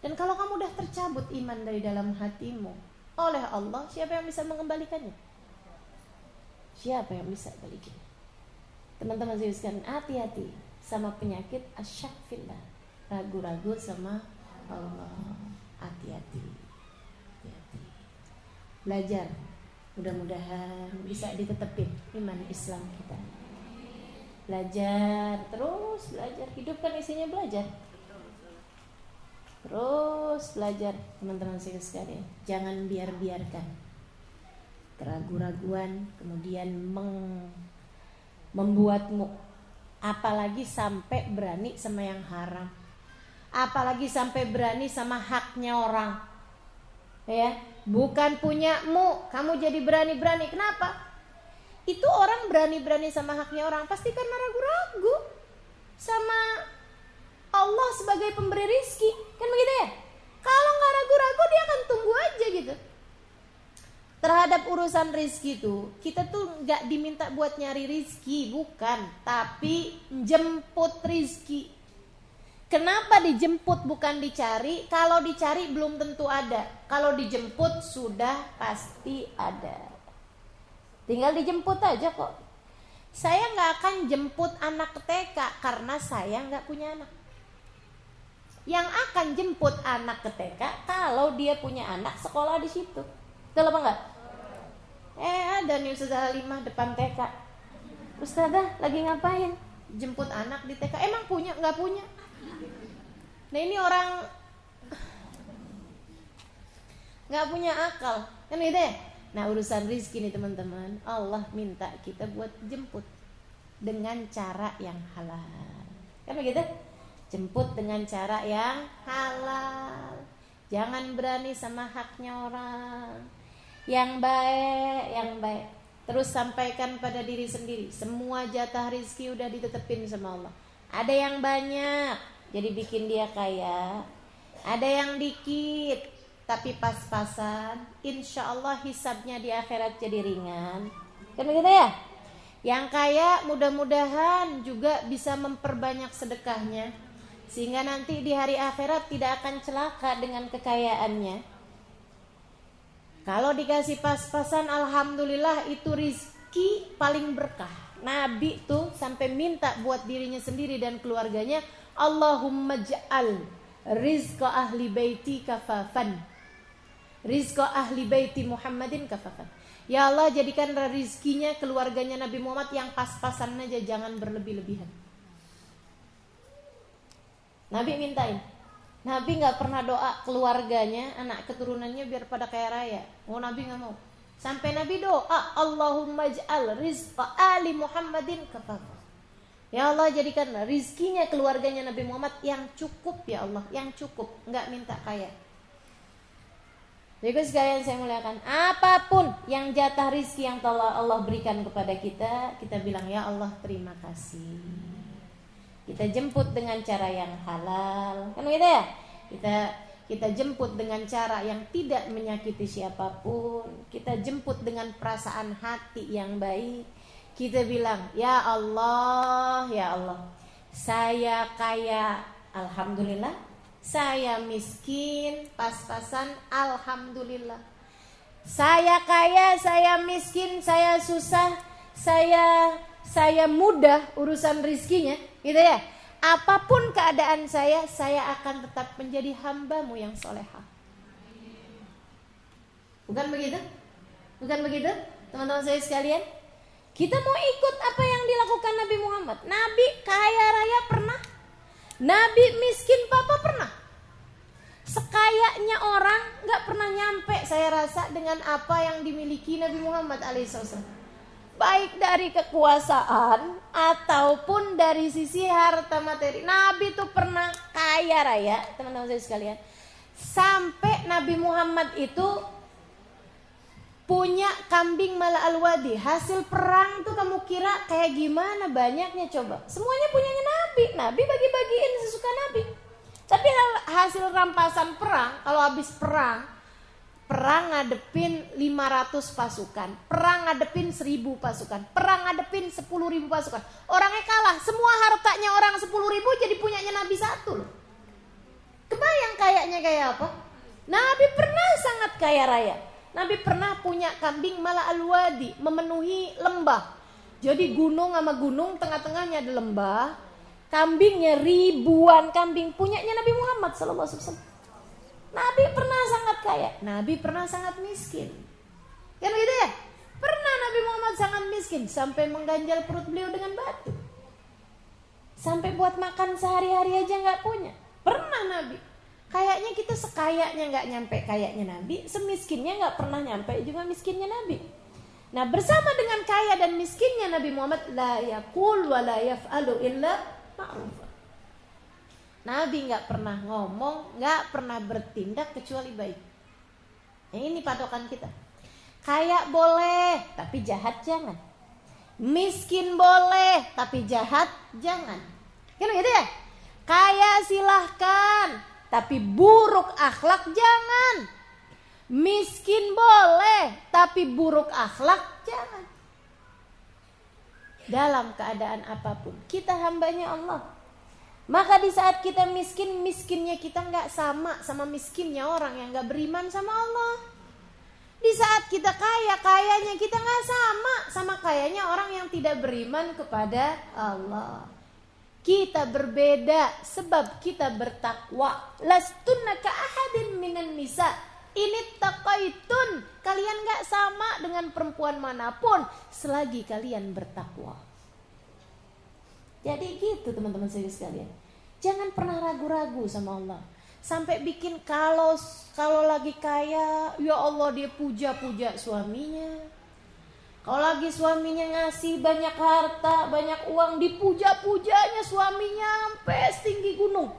A: Dan kalau kamu udah tercabut iman dari dalam hatimu oleh Allah, siapa yang bisa mengembalikannya? Siapa yang bisa balikin? Teman-teman sekalian, hati-hati sama penyakit asyak fillah, ragu-ragu sama Allah. Hati-hati. Belajar, mudah-mudahan bisa ditetepin iman Islam kita. Belajar, terus belajar. Hidup kan isinya belajar. Terus belajar, teman-teman sekalian. Jangan biarkan keraguan-raguan kemudian membuatmu apalagi sampai berani sama yang haram. Apalagi sampai berani sama haknya orang. Ya, bukan punyamu, kamu jadi berani-berani. Kenapa? Itu orang berani-berani sama haknya orang pasti karena ragu-ragu sama Allah sebagai pemberi rizki. Kan begitu ya? Kalau gak ragu-ragu dia akan tunggu aja gitu. Terhadap urusan rizki tuh, kita tuh gak diminta buat nyari rizki, bukan. Tapi jemput rizki. Kenapa dijemput bukan dicari? Kalau dicari belum tentu ada. Kalau dijemput sudah pasti ada. Tinggal dijemput aja kok. Saya gak akan jemput anak ke TK karena saya gak punya anak. Yang akan jemput anak ke TK kalau dia punya anak sekolah di situ. Betul apa enggak? Ada nih Ustazah Halimah depan TK. Ustazah lagi ngapain? Jemput anak di TK. Emang punya? Nggak punya. Nah ini orang nggak punya akal, kan gitu ya. Nah urusan rizki nih teman-teman, Allah minta kita buat jemput dengan cara yang halal, kan begitu? Jemput dengan cara yang halal. Jangan berani sama haknya orang. Yang baik. Terus sampaikan pada diri sendiri, semua jatah rizki udah ditetepin sama Allah. Ada yang banyak, jadi bikin dia kaya. Ada yang dikit, tapi pas-pasan, insya Allah hisabnya di akhirat jadi ringan. Kan begitu ya? Yang kaya mudah-mudahan juga bisa memperbanyak sedekahnya, sehingga nanti di hari akhirat tidak akan celaka dengan kekayaannya. Kalau dikasih pas-pasan, alhamdulillah itu rizki paling berkah. Nabi tuh sampai minta buat dirinya sendiri dan keluarganya, Allahumma ja'al rizqa ahli baiti kafafan, rizqa ahli baiti Muhammadin kafafan. Ya Allah, jadikan rizkinya keluarganya Nabi Muhammad yang pas-pasan aja, jangan berlebih-lebihan. Nabi mintain. Nabi gak pernah doa keluarganya, anak keturunannya biar pada kaya raya. Nabi gak mau. Sampai Nabi doa, Allahumma ja'al rizqa ali Muhammadin kafafan. Ya Allah, jadikan rizkinya keluarganya Nabi Muhammad yang cukup ya Allah, yang cukup, gak minta kaya. Jadi sekalian saya muliakan, apapun yang jatah rizki yang telah Allah berikan kepada kita, kita bilang ya Allah terima kasih. Kita jemput dengan cara yang halal, kan gitu ya? Kita jemput dengan cara yang tidak menyakiti siapapun. Kita jemput dengan perasaan hati yang baik. Kita bilang, ya Allah, saya kaya, alhamdulillah. Saya miskin, pas-pasan, alhamdulillah. Saya kaya, saya miskin, saya susah, saya mudah urusan rizkinya, gitu ya. Apapun keadaan saya akan tetap menjadi hambamu yang solehah. Bukan begitu? Bukan begitu, teman-teman saya sekalian? Kita mau ikut apa yang dilakukan Nabi Muhammad. Nabi kaya raya pernah, Nabi miskin papa pernah. Sekayanya orang gak pernah nyampe saya rasa dengan apa yang dimiliki Nabi Muhammad alaihissalam. Baik dari kekuasaan ataupun dari sisi harta materi. Nabi tuh pernah kaya raya, teman-teman saya sekalian. Sampai Nabi Muhammad itu punya kambing mala al-wadi. Hasil perang tuh kamu kira kayak gimana banyaknya coba. Semuanya punyanya Nabi. Nabi bagi-bagiin sesuka Nabi. Tapi hasil rampasan perang, kalau habis perang ngadepin 500 pasukan, perang ngadepin 1000 pasukan, perang ngadepin 10.000 pasukan. Orangnya kalah, semua hartanya orang 10.000 jadi punyanya Nabi satu loh. Kebayang kayaknya kayak apa? Nabi pernah sangat kaya raya. Nabi pernah punya kambing mala al-wadi, memenuhi lembah. Jadi gunung sama gunung, tengah-tengahnya ada lembah. Kambingnya ribuan kambing, punyanya Nabi Muhammad SAW. Nabi pernah sangat kaya, Nabi pernah sangat miskin. Kan gitu ya? Pernah Nabi Muhammad sangat miskin, sampai mengganjal perut beliau dengan batu. Sampai buat makan sehari-hari aja gak punya. Pernah Nabi. Kayaknya kita sekayanya gak nyampe kayaknya Nabi, semiskinnya gak pernah nyampe juga miskinnya Nabi. Nah bersama dengan kaya dan miskinnya Nabi Muhammad, la yaqul wa la yaf'alu illa ma'ruf. Nabi gak pernah ngomong, gak pernah bertindak kecuali baik. Nah, ini patokan kita. Kaya boleh, tapi jahat jangan. Miskin boleh, tapi jahat jangan. Kan gitu ya? Kaya silahkan, tapi buruk akhlak jangan. Miskin boleh, tapi buruk akhlak jangan. Dalam keadaan apapun, kita hambanya Allah. Maka di saat kita miskin, miskinnya kita gak sama miskinnya orang yang gak beriman sama Allah. Di saat kita kaya, kayanya kita gak sama kayanya orang yang tidak beriman kepada Allah. Kita berbeda sebab kita bertakwa. Lastunna ka ahadin minan nisa. Ini taqaitun. Kalian gak sama dengan perempuan manapun selagi kalian bertakwa. Jadi gitu teman-teman sekalian. Jangan pernah ragu-ragu sama Allah. Sampai bikin kalau lagi kaya, ya Allah dia puja-puja suaminya. Kalau lagi suaminya ngasih banyak harta, banyak uang, dipuja-pujanya suaminya sampai setinggi gunung.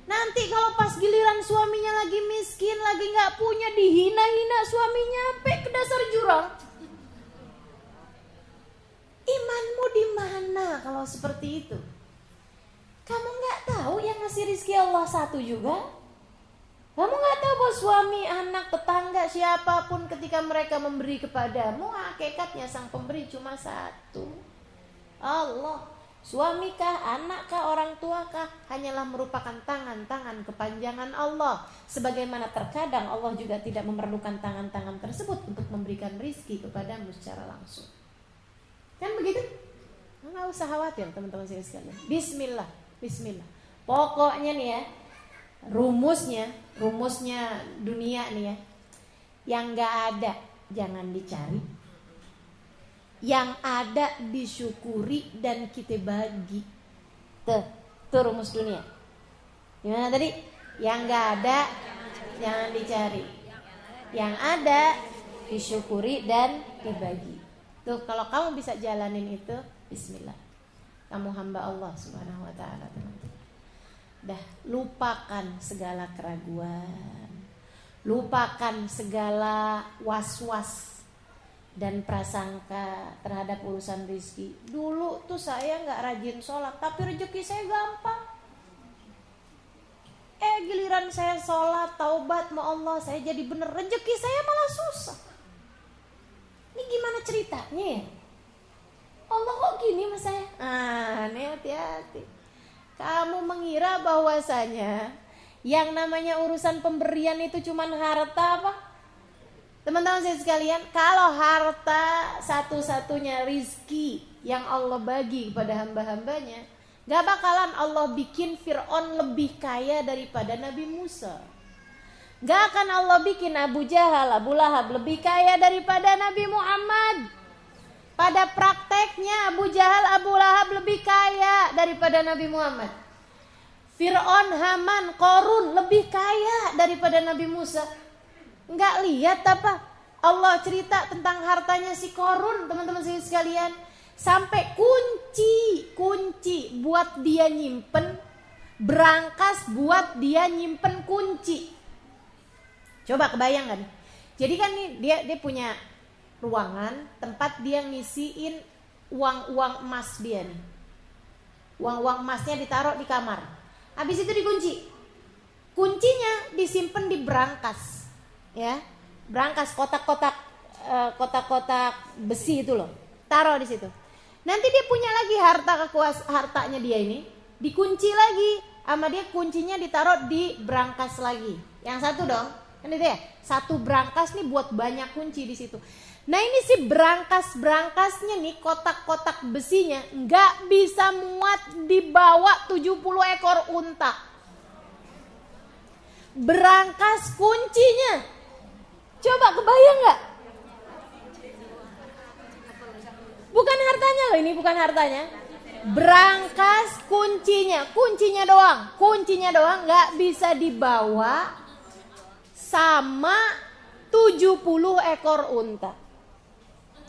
A: Nanti kalau pas giliran suaminya lagi miskin, lagi gak punya, dihina-hina suaminya sampai ke dasar jurang. Imanmu di mana kalau seperti itu? Kamu gak tahu yang ngasih rizki Allah satu juga? Kamu gak tahu bahwa suami, anak, tetangga, siapapun ketika mereka memberi kepadamu, hakikatnya sang pemberi cuma satu, Allah. Suamikah, anakkah, orang tuakah, hanyalah merupakan tangan-tangan kepanjangan Allah. Sebagaimana terkadang Allah juga tidak memerlukan tangan-tangan tersebut untuk memberikan rizki kepadamu secara langsung. Kan begitu? Nggak usah khawatir teman-teman sekalian. Bismillah, bismillah. Pokoknya nih ya, rumusnya dunia nih ya, yang nggak ada jangan dicari, yang ada disyukuri dan kita bagi. Tuh rumus dunia. Gimana tadi? Yang nggak ada jangan dicari, yang ada disyukuri dan dibagi. Tuh kalau kamu bisa jalanin itu, bismillah, kamu hamba Allah Subhanahu wa taala, teman-teman. Dah, lupakan segala keraguan, lupakan segala was-was dan prasangka terhadap urusan rizki. Dulu tuh saya gak rajin sholat, tapi rezeki saya gampang. Giliran saya sholat, taubat sama Allah, saya jadi bener, rezeki saya malah susah. Ini gimana ceritanya ya? Allah kok gini sama saya? Ini hati-hati. Kamu mengira bahwasanya yang namanya urusan pemberian itu cuman harta apa? Teman-teman saya sekalian, kalau harta satu-satunya rizki yang Allah bagi kepada hamba-hambanya, gak bakalan Allah bikin Fir'aun lebih kaya daripada Nabi Musa. Gak akan Allah bikin Abu Jahal, Abu Lahab lebih kaya daripada Nabi Muhammad. Pada prakteknya Abu Jahal, Abu Lahab lebih kaya daripada Nabi Muhammad. Fir'aun, Haman, Qarun lebih kaya daripada Nabi Musa. Enggak lihat apa? Allah cerita tentang hartanya si Qarun, teman-teman sekalian. Sampai kunci buat dia nyimpen, berangkas buat dia nyimpen kunci. Coba kebayang kan? Jadi kan nih dia punya ruangan tempat dia ngisiin uang-uang emas dia nih. Uang-uang emasnya ditaruh di kamar. Habis itu dikunci. Kuncinya disimpan di brankas. Ya. Brankas kotak-kotak besi itu loh. Taruh di situ. Nanti dia punya lagi hartanya dia ini, dikunci lagi sama dia, kuncinya ditaruh di brankas lagi. Yang satu dong. Kan itu ya. Satu brankas nih buat banyak kunci di situ. Nah ini si berangkas-berangkasnya nih, kotak-kotak besinya nggak bisa muat dibawa 70 ekor unta. Berangkas kuncinya, coba kebayang nggak? Bukan hartanya loh, ini bukan hartanya. Berangkas kuncinya doang nggak bisa dibawa sama 70 ekor unta.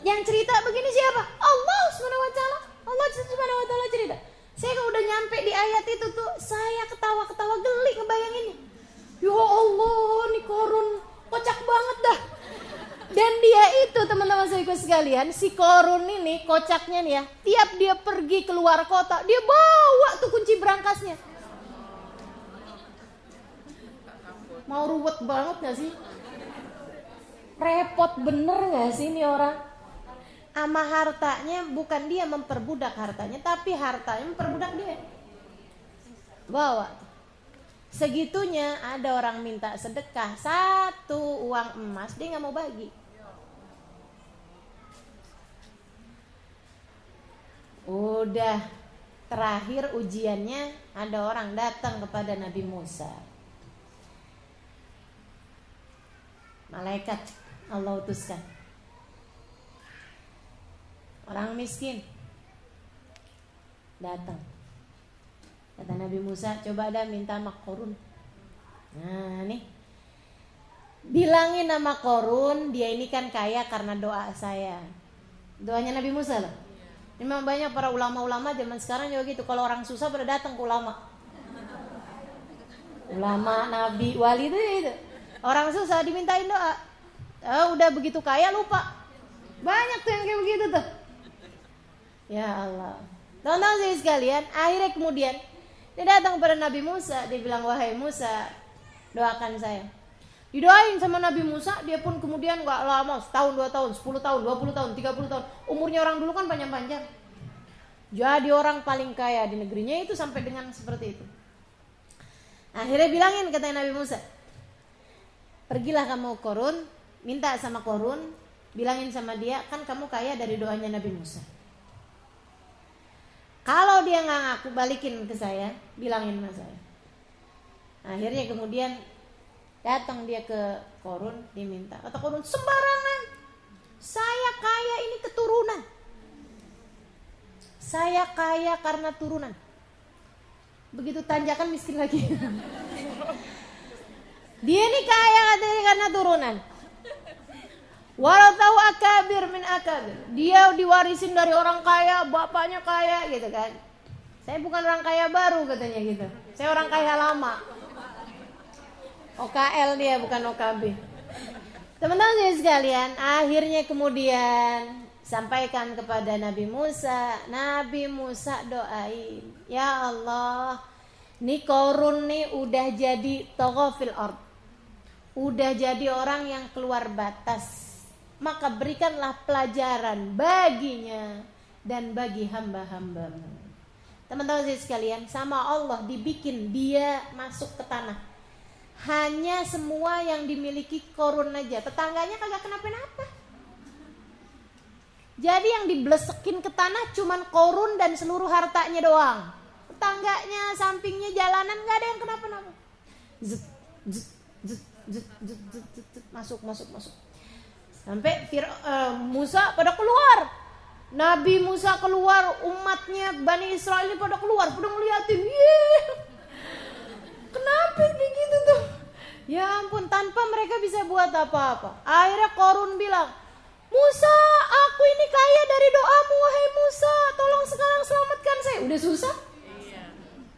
A: Yang cerita begini siapa? Allah Subhanahu wa taala. Allah Subhanahu wa taala cerita. Saya kalau udah nyampe di ayat itu tuh, saya ketawa-ketawa geli ngebayanginnya. Ya Allah, nih Qarun kocak banget dah. Dan dia itu teman-teman saya sekalian, si Qarun ini kocaknya nih ya, tiap dia pergi keluar kota, dia bawa tuh kunci berangkasnya. Mau ruwet banget gak sih? Repot bener gak sih ini orang? Ama hartanya, bukan dia memperbudak hartanya, tapi hartanya memperbudak dia. Bawa. Segitunya ada orang minta sedekah 1 uang emas, dia gak mau bagi. Udah terakhir ujiannya, ada orang datang kepada Nabi Musa. Malaikat Allah utuskan. Orang miskin. Datang. Kata Nabi Musa, coba dah minta sama Korun. Nah nih, bilangin nama Korun, dia ini kan kaya karena doa saya. Doanya Nabi Musa loh. Memang banyak para ulama-ulama zaman sekarang juga gitu. Kalau orang susah pada datang ke ulama. Ulama, nabi, wali itu. Orang susah dimintain doa. Udah begitu kaya lupa. Banyak tuh yang kayak begitu tuh. Ya Allah. Teman-teman saya sekalian, akhirnya kemudian dia datang kepada Nabi Musa. Dia bilang, wahai Musa, doakan saya. Didoain sama Nabi Musa, dia pun kemudian gak lama, setahun, 2 tahun, 10 tahun, 20 tahun, 30 tahun. Umurnya orang dulu kan panjang-panjang. Jadi orang paling kaya di negerinya itu sampai dengan seperti itu. Akhirnya bilangin, kata Nabi Musa, pergilah kamu Korun, minta sama Korun, bilangin sama dia, kan kamu kaya dari doanya Nabi Musa. Kalau dia gak ngaku, balikin ke saya, bilangin sama saya. Akhirnya kemudian datang dia ke Korun, diminta. Kata Korun, sembarangan. Saya kaya ini keturunan. Saya kaya karena turunan. Begitu tanjakan miskin lagi. Dia ini kaya katanya karena turunan. Walau tahu akabir min akabir. Dia diwarisin dari orang kaya, bapaknya kaya gitu kan. Saya bukan orang kaya baru katanya gitu. Saya orang kaya lama. OKL dia bukan OKB. Teman-teman sekalian, akhirnya kemudian sampaikan kepada Nabi Musa. Nabi Musa doain, ya Allah, nih Korun nih udah jadi togha fil ard, udah jadi orang yang keluar batas, maka berikanlah pelajaran baginya dan bagi hamba-hambamu. Teman-teman sekalian, sama Allah dibikin dia masuk ke tanah. Hanya semua yang dimiliki Korun aja, tetangganya kagak kenapa-napa. Jadi yang diblesekin ke tanah cuman Korun dan seluruh hartanya doang. Tetangganya, sampingnya, jalanan gak ada yang kenapa-napa. Masuk. Sampai Musa pada keluar. Nabi Musa keluar, umatnya Bani Israel ini pada keluar, pada ngeliatin. Kenapa begitu tuh? Ya ampun, tanpa mereka bisa buat apa-apa. Akhirnya Korun bilang, Musa, aku ini kaya dari doamu, wahai Musa. Tolong sekarang selamatkan saya. Udah susah?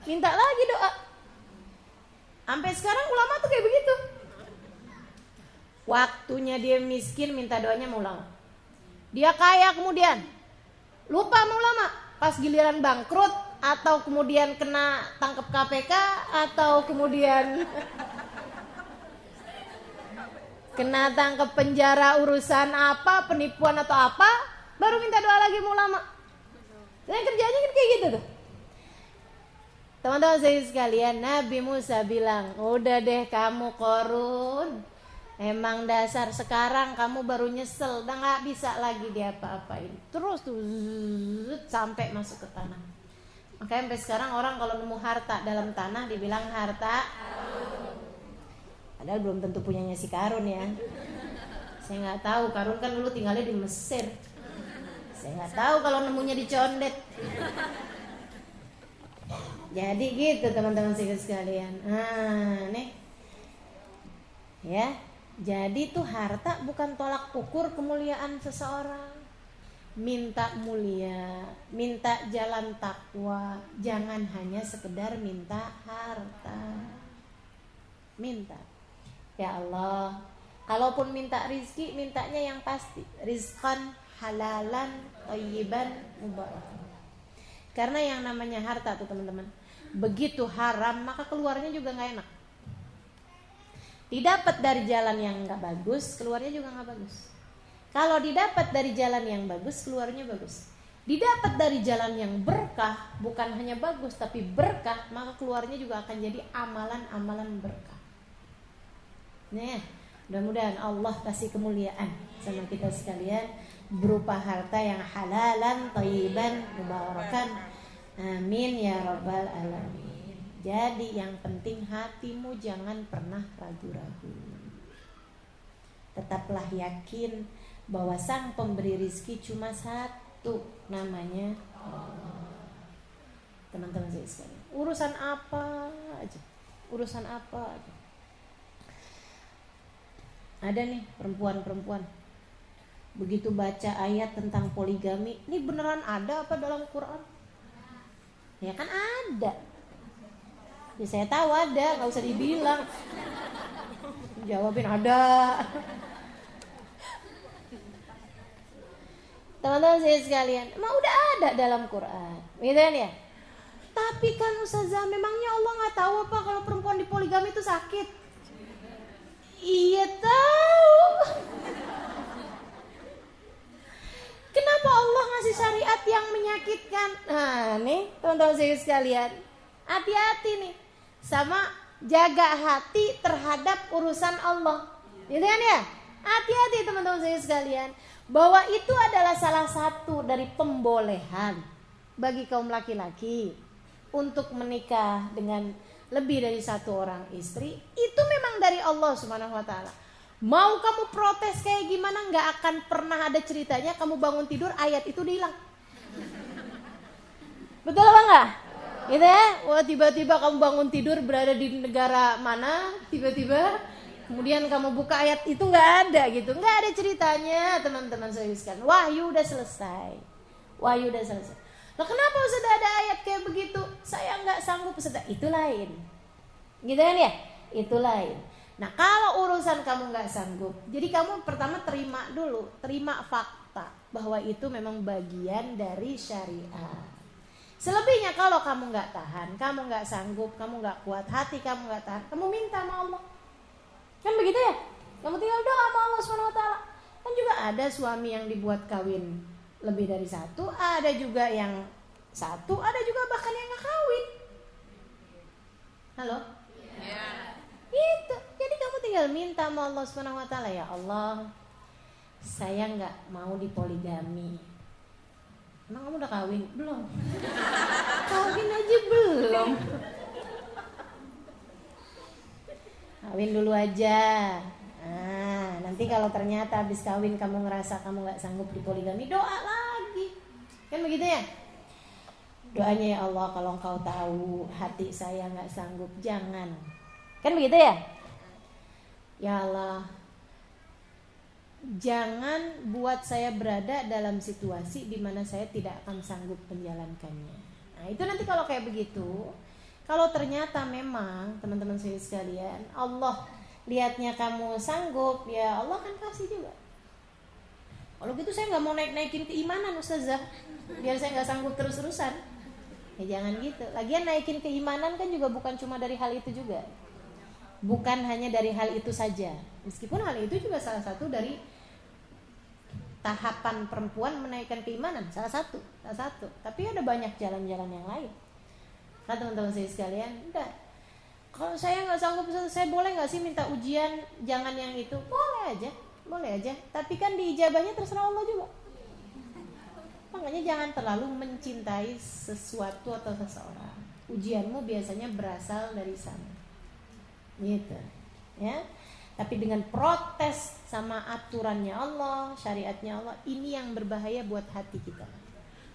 A: Minta lagi doa. Sampai sekarang ulama tuh kayak begitu. Waktunya dia miskin, minta doanya sama ulama. Dia kaya kemudian lupa sama ulama. Pas giliran bangkrut, atau kemudian kena tangkap KPK, atau kemudian kena tangkap penjara urusan apa, penipuan atau apa, baru minta doa lagi sama ulama. Dan kerjanya kan kayak gitu tuh. Teman-teman saya sekalian, Nabi Musa bilang, udah deh kamu Korun, emang dasar sekarang kamu baru nyesel, udah gak bisa lagi diapa-apain. Terus tuh sampai masuk ke tanah. Makanya sampai sekarang orang kalau nemu harta dalam tanah dibilang harta padahal belum tentu punyanya si Karun ya. Saya nggak tahu, Karun kan dulu tinggalnya di Mesir. Saya nggak tahu kalau nemunya di Condet. Jadi gitu teman-teman sekalian. Nih ya, jadi tuh harta bukan tolak ukur kemuliaan seseorang. Minta mulia, minta jalan takwa, jangan hanya sekedar minta harta. Minta, ya Allah, kalaupun minta rizki, mintanya yang pasti, rizqan halalan thayyiban mubarakan. Karena yang namanya harta tuh teman-teman, begitu haram maka keluarnya juga gak enak. Didapat dari jalan yang gak bagus, keluarnya juga gak bagus. Kalau didapat dari jalan yang bagus, keluarnya bagus. Didapat dari jalan yang berkah, bukan hanya bagus tapi berkah, maka keluarnya juga akan jadi amalan-amalan berkah. Nih, mudah-mudahan Allah kasih kemuliaan sama kita sekalian berupa harta yang halalan, thayyiban, mubarakan. Amin ya rabbal alamin. Jadi yang penting hatimu jangan pernah ragu-ragu. Tetaplah yakin bahwa sang pemberi rizki cuma satu, namanya Allah. teman-teman saya sekalian. Urusan apa aja. Ada nih perempuan-perempuan begitu baca ayat tentang poligami, ini beneran ada apa dalam Quran? Ya kan ada. Ya saya tahu ada, nggak usah dibilang. Jawabin ada. Teman-teman saya sekalian, emang udah ada dalam Quran, gitu kan ya? Tapi kan Ustazah, memangnya Allah nggak tahu apa kalau perempuan dipoligami itu sakit? Iya tahu. Kenapa Allah ngasih syariat yang menyakitkan? Nah nih teman-teman saya sekalian, hati-hati nih sama jaga hati terhadap urusan Allah, gitu kan ya? Hati-hati teman-teman saya sekalian, bahwa itu adalah salah satu dari pembolehan bagi kaum laki-laki untuk menikah dengan lebih dari satu orang istri. Itu memang dari Allah Subhanahu wa ta'ala. Mau kamu protes kayak gimana, gak akan pernah ada ceritanya kamu bangun tidur ayat itu hilang. Betul apa enggak? Gitu ya? Wah, tiba-tiba kamu bangun tidur berada di negara mana, tiba-tiba kemudian kamu buka ayat itu nggak ada gitu, nggak ada ceritanya teman-teman saya sekalian. Wahyu udah selesai. Nah kenapa sudah ada ayat kayak begitu? Saya nggak sanggup Ustaz. Itu lain, gitu kan ya? Itu lain. Nah kalau urusan kamu nggak sanggup, jadi kamu pertama terima fakta bahwa itu memang bagian dari syariat. Selebihnya kalau kamu nggak tahan, kamu nggak sanggup, kamu nggak kuat hati, kamu nggak tahan, kamu minta sama Allah. Kan begitu ya? Kamu tinggal doa sama Allah SWT. Kan juga ada suami yang dibuat kawin lebih dari satu, ada juga yang satu, ada juga bahkan yang gak kawin. Halo? Ya. Gitu. Jadi kamu tinggal minta sama Allah SWT, ya Allah, saya gak mau dipoligami. Emang kamu udah kawin? Belum. Kawin aja belum. Kawin dulu aja. Nah, nanti kalau ternyata habis kawin kamu ngerasa kamu gak sanggup dipoligami, doa lagi. Kan begitu ya? Doanya, ya Allah, kalau Engkau tahu hati saya gak sanggup, jangan. Kan begitu ya? Ya Allah, jangan buat saya berada dalam situasi di mana saya tidak akan sanggup menjalankannya. Nah, itu nanti kalau kayak begitu, kalau ternyata memang teman-teman saya sekalian, Allah lihatnya kamu sanggup, ya Allah akan kasih juga. Kalau gitu saya nggak mau naikin keimanan Ustazah, biar saya nggak sanggup terus-terusan. Ya jangan gitu. Lagian naikin keimanan kan juga bukan cuma dari hal itu juga. Bukan hanya dari hal itu saja. Meskipun hal itu juga salah satu dari tahapan perempuan menaikkan keimanan, salah satu. Tapi ada banyak jalan-jalan yang lain. Nah teman-teman saya sekalian, udah. Kalau saya nggak sanggup, saya boleh nggak sih minta ujian? Jangan yang itu, boleh aja. Tapi kan diijabahnya terserah Allah juga. Makanya jangan terlalu mencintai sesuatu atau seseorang. Ujianmu biasanya berasal dari sana. Gitu ya. Tapi dengan protes sama aturannya Allah, syariatnya Allah, ini yang berbahaya buat hati kita,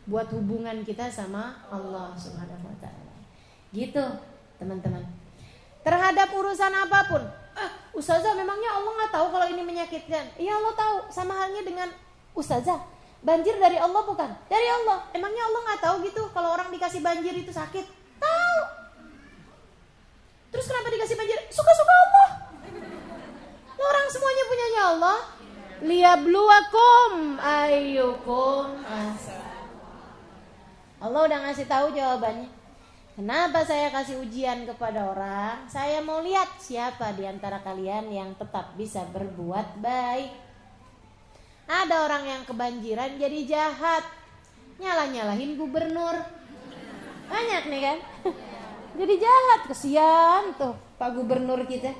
A: buat hubungan kita sama Allah Subhanahu wa ta'ala. Gitu teman-teman. Terhadap urusan apapun, Ustazah memangnya Allah gak tahu kalau ini menyakitkan? Iya Allah tahu. Sama halnya dengan Ustazah, banjir dari Allah bukan? Dari Allah. Emangnya Allah gak tahu gitu kalau orang dikasih banjir itu sakit? Tahu. Terus kenapa dikasih banjir? Suka-suka Allah. Orang semuanya punyanya Allah. Liyabluwakum ayyukum ahsan. Allah udah ngasih tahu jawabannya. Kenapa saya kasih ujian kepada orang? Saya mau lihat siapa di antara kalian yang tetap bisa berbuat baik. Ada orang yang kebanjiran jadi jahat, nyalah-nyalahin gubernur. Banyak nih kan? Jadi jahat, kesian tuh Pak Gubernur kita.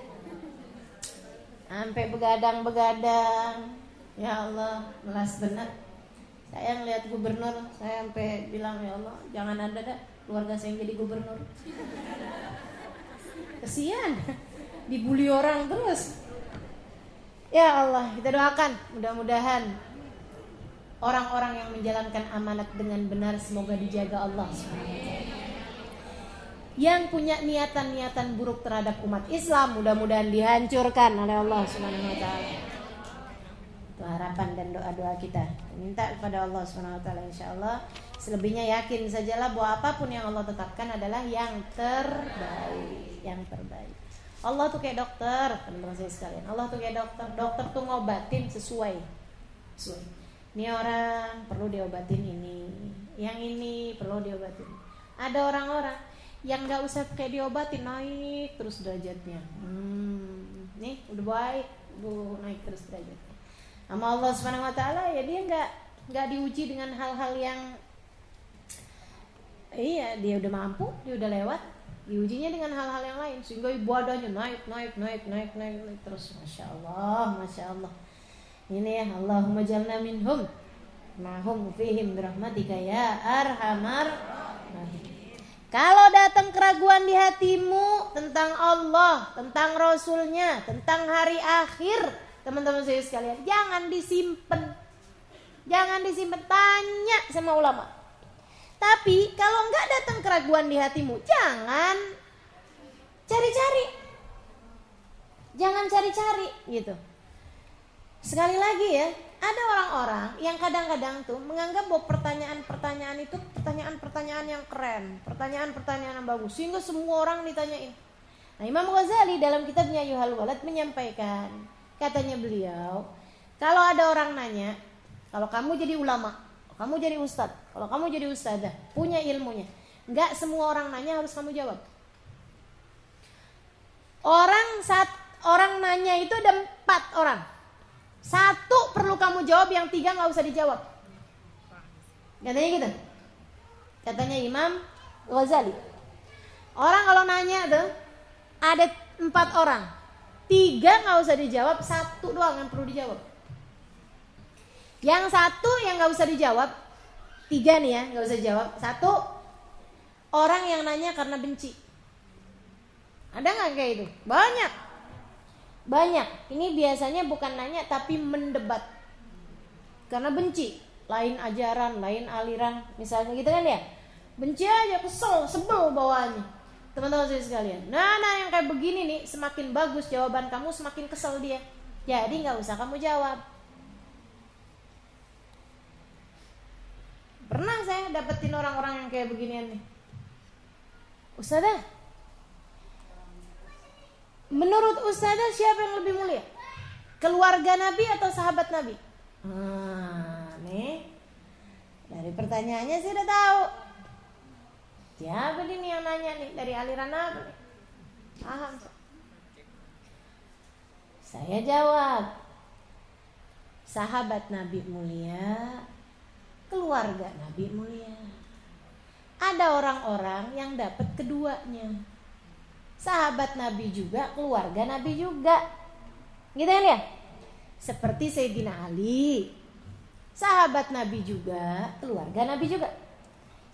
A: Sampai begadang-begadang. Ya Allah, melas benar. Saya ngeliat gubernur, saya sampai bilang, ya Allah, jangan ada dah keluarga saya yang jadi gubernur. Kesian, dibully orang terus. Ya Allah, kita doakan mudah-mudahan orang-orang yang menjalankan amanat dengan benar semoga dijaga Allah SWT. yang punya niatan-niatan buruk terhadap umat Islam mudah-mudahan dihancurkan oleh Allah Subhanahu wa taala. Itu harapan dan doa-doa kita. Minta kepada Allah Subhanahu wa taala insyaallah. Selebihnya yakin sajalah bahwa apapun yang Allah tetapkan adalah yang terbaik, yang terbaik. Allah tuh kayak dokter, teman-teman saya sekalian. Allah tuh kayak dokter. Dokter tuh ngobatin sesuai. Ini orang perlu diobatin ini, yang ini perlu diobatin. Ada orang-orang yang nggak usah kayak diobatin, naik terus derajatnya. Nih udah baik, naik terus derajatnya. Sama Allah Subhanahu Wa Taala ya dia nggak diuji dengan hal-hal yang dia udah mampu, dia udah lewat. Diujinya dengan hal-hal yang lain sehingga ibadahnya naik terus. Masya Allah. Ini ya Allahumma jalna minhum mahum fihim birahmatika ya arhamar rahim. Kalau datang keraguan di hatimu tentang Allah, tentang Rasulnya, tentang hari akhir, teman-teman saya sekalian, jangan disimpan, tanya sama ulama. Tapi kalau nggak datang keraguan di hatimu, jangan cari-cari gitu. Sekali lagi ya, ada orang-orang yang kadang-kadang tuh menganggap bahwa pertanyaan-pertanyaan itu pertanyaan-pertanyaan yang keren, pertanyaan-pertanyaan yang bagus, sehingga semua orang ditanyain. Nah, Imam Ghazali dalam kitabnya Yuhal Walad menyampaikan, katanya beliau, kalau ada orang nanya, kalau kamu jadi ulama, kamu jadi ustadz, kalau kamu jadi ustadzah, punya ilmunya, nggak semua orang nanya harus kamu jawab. Orang nanya itu ada 4 orang. 1 perlu kamu jawab, yang 3 nggak usah dijawab. Katanya gitu. Katanya Imam Ghazali. Orang kalau nanya tuh ada 4 orang, 3 nggak usah dijawab, 1 doang yang perlu dijawab. Yang 1 yang nggak usah dijawab, 3 nih ya nggak usah jawab. 1 orang yang nanya karena benci. Ada nggak kayak itu? Banyak. Ini biasanya bukan nanya tapi mendebat karena benci. Lain ajaran, lain aliran, misalnya gitu kan ya. Benci aja, sebel bawaannya. Teman-teman saya sekalian. Nah yang kayak begini nih, semakin bagus jawaban kamu, semakin kesel dia. Jadi nggak usah kamu jawab. Pernah saya dapetin orang-orang yang kayak beginian nih. Ustazah, menurut Ustazah siapa yang lebih mulia? Keluarga Nabi atau sahabat Nabi? Nih dari pertanyaannya saya udah tahu. Siapa ini yang nanya nih, dari aliran apa nih? Paham. Saya jawab, sahabat Nabi mulia, keluarga Nabi mulia. Ada orang-orang yang dapat keduanya. Sahabat Nabi juga, keluarga Nabi juga. Gitu kan ya? Seperti Sayyidina Ali, sahabat Nabi juga, keluarga Nabi juga.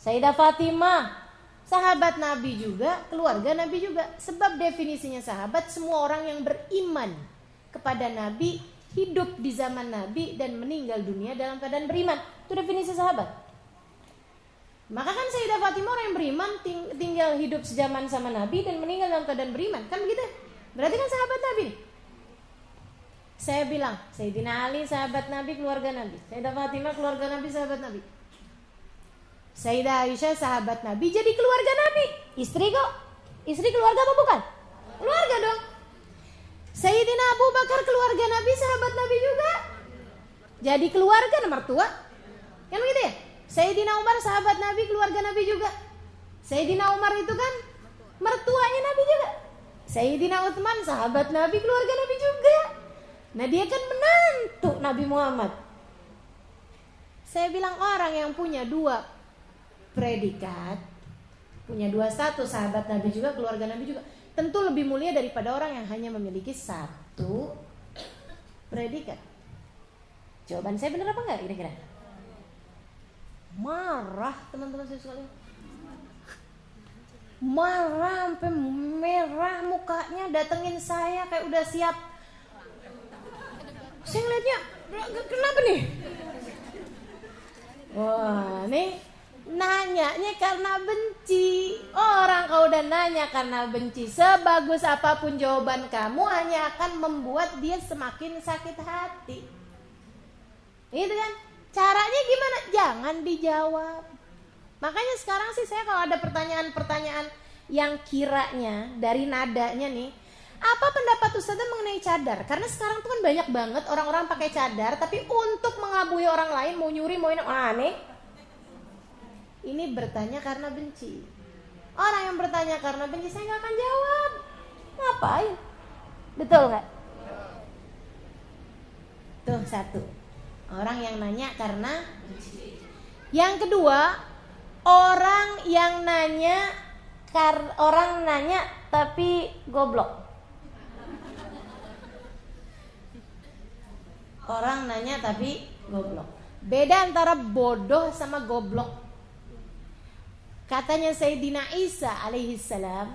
A: Sayyidah Fatimah, sahabat Nabi juga, keluarga Nabi juga. Sebab definisinya sahabat, semua orang yang beriman kepada Nabi, hidup di zaman Nabi dan meninggal dunia dalam keadaan beriman. Itu definisi sahabat. Maka kan Sayyidah Fatimah orang yang beriman, tinggal hidup sejaman sama Nabi dan meninggal dalam keadaan beriman. Kan begitu? Berarti kan sahabat Nabi nih. Saya bilang, Sayyidina Ali sahabat Nabi, keluarga Nabi. Sayyidah Fatimah keluarga Nabi, sahabat Nabi. Sayyidah Aisyah sahabat Nabi, jadi keluarga Nabi. Istri kok? Istri keluarga apa bukan? Keluarga dong. Sayyidina Abu Bakar keluarga Nabi, sahabat Nabi juga. Jadi keluarga dan mertua. Kan begitu ya? Sayyidina Umar sahabat Nabi, keluarga Nabi juga. Sayyidina Umar itu kan mertuanya Nabi juga. Sayyidina Utsman sahabat Nabi, keluarga Nabi juga. Nah dia kan menantu Nabi Muhammad. Saya bilang orang yang punya 2 predikat, punya 2 status, sahabat Nabi juga, keluarga Nabi juga, tentu lebih mulia daripada orang yang hanya memiliki 1 predikat. Jawaban saya benar apa enggak kira-kira? Marah teman-teman saya sekalian. Marah sampai merah mukanya, datengin saya kayak udah siap. Saya ngeliatnya, kenapa nih? Wah, nih Nanyanya karena benci. Orang kalau udah nanya karena benci, sebagus apapun jawaban kamu hanya akan membuat dia semakin sakit hati. Gitu kan? Caranya gimana? Jangan dijawab. Makanya sekarang sih saya kalau ada pertanyaan-pertanyaan yang kiranya dari nadanya nih, apa pendapat Ustazah mengenai cadar? Karena sekarang tuh kan banyak banget orang-orang pakai cadar, tapi untuk mengabui orang lain, mau nyuri, mau ini, aneh. Ini bertanya karena benci. Orang yang bertanya karena benci, saya gak akan jawab. Ngapain? Betul gak? Tuh satu, orang yang nanya karena benci. Yang kedua, orang yang nanya orang nanya tapi goblok. Orang nanya tapi goblok. Beda antara bodoh sama goblok. Katanya Sayyidina Isa alaihissalam,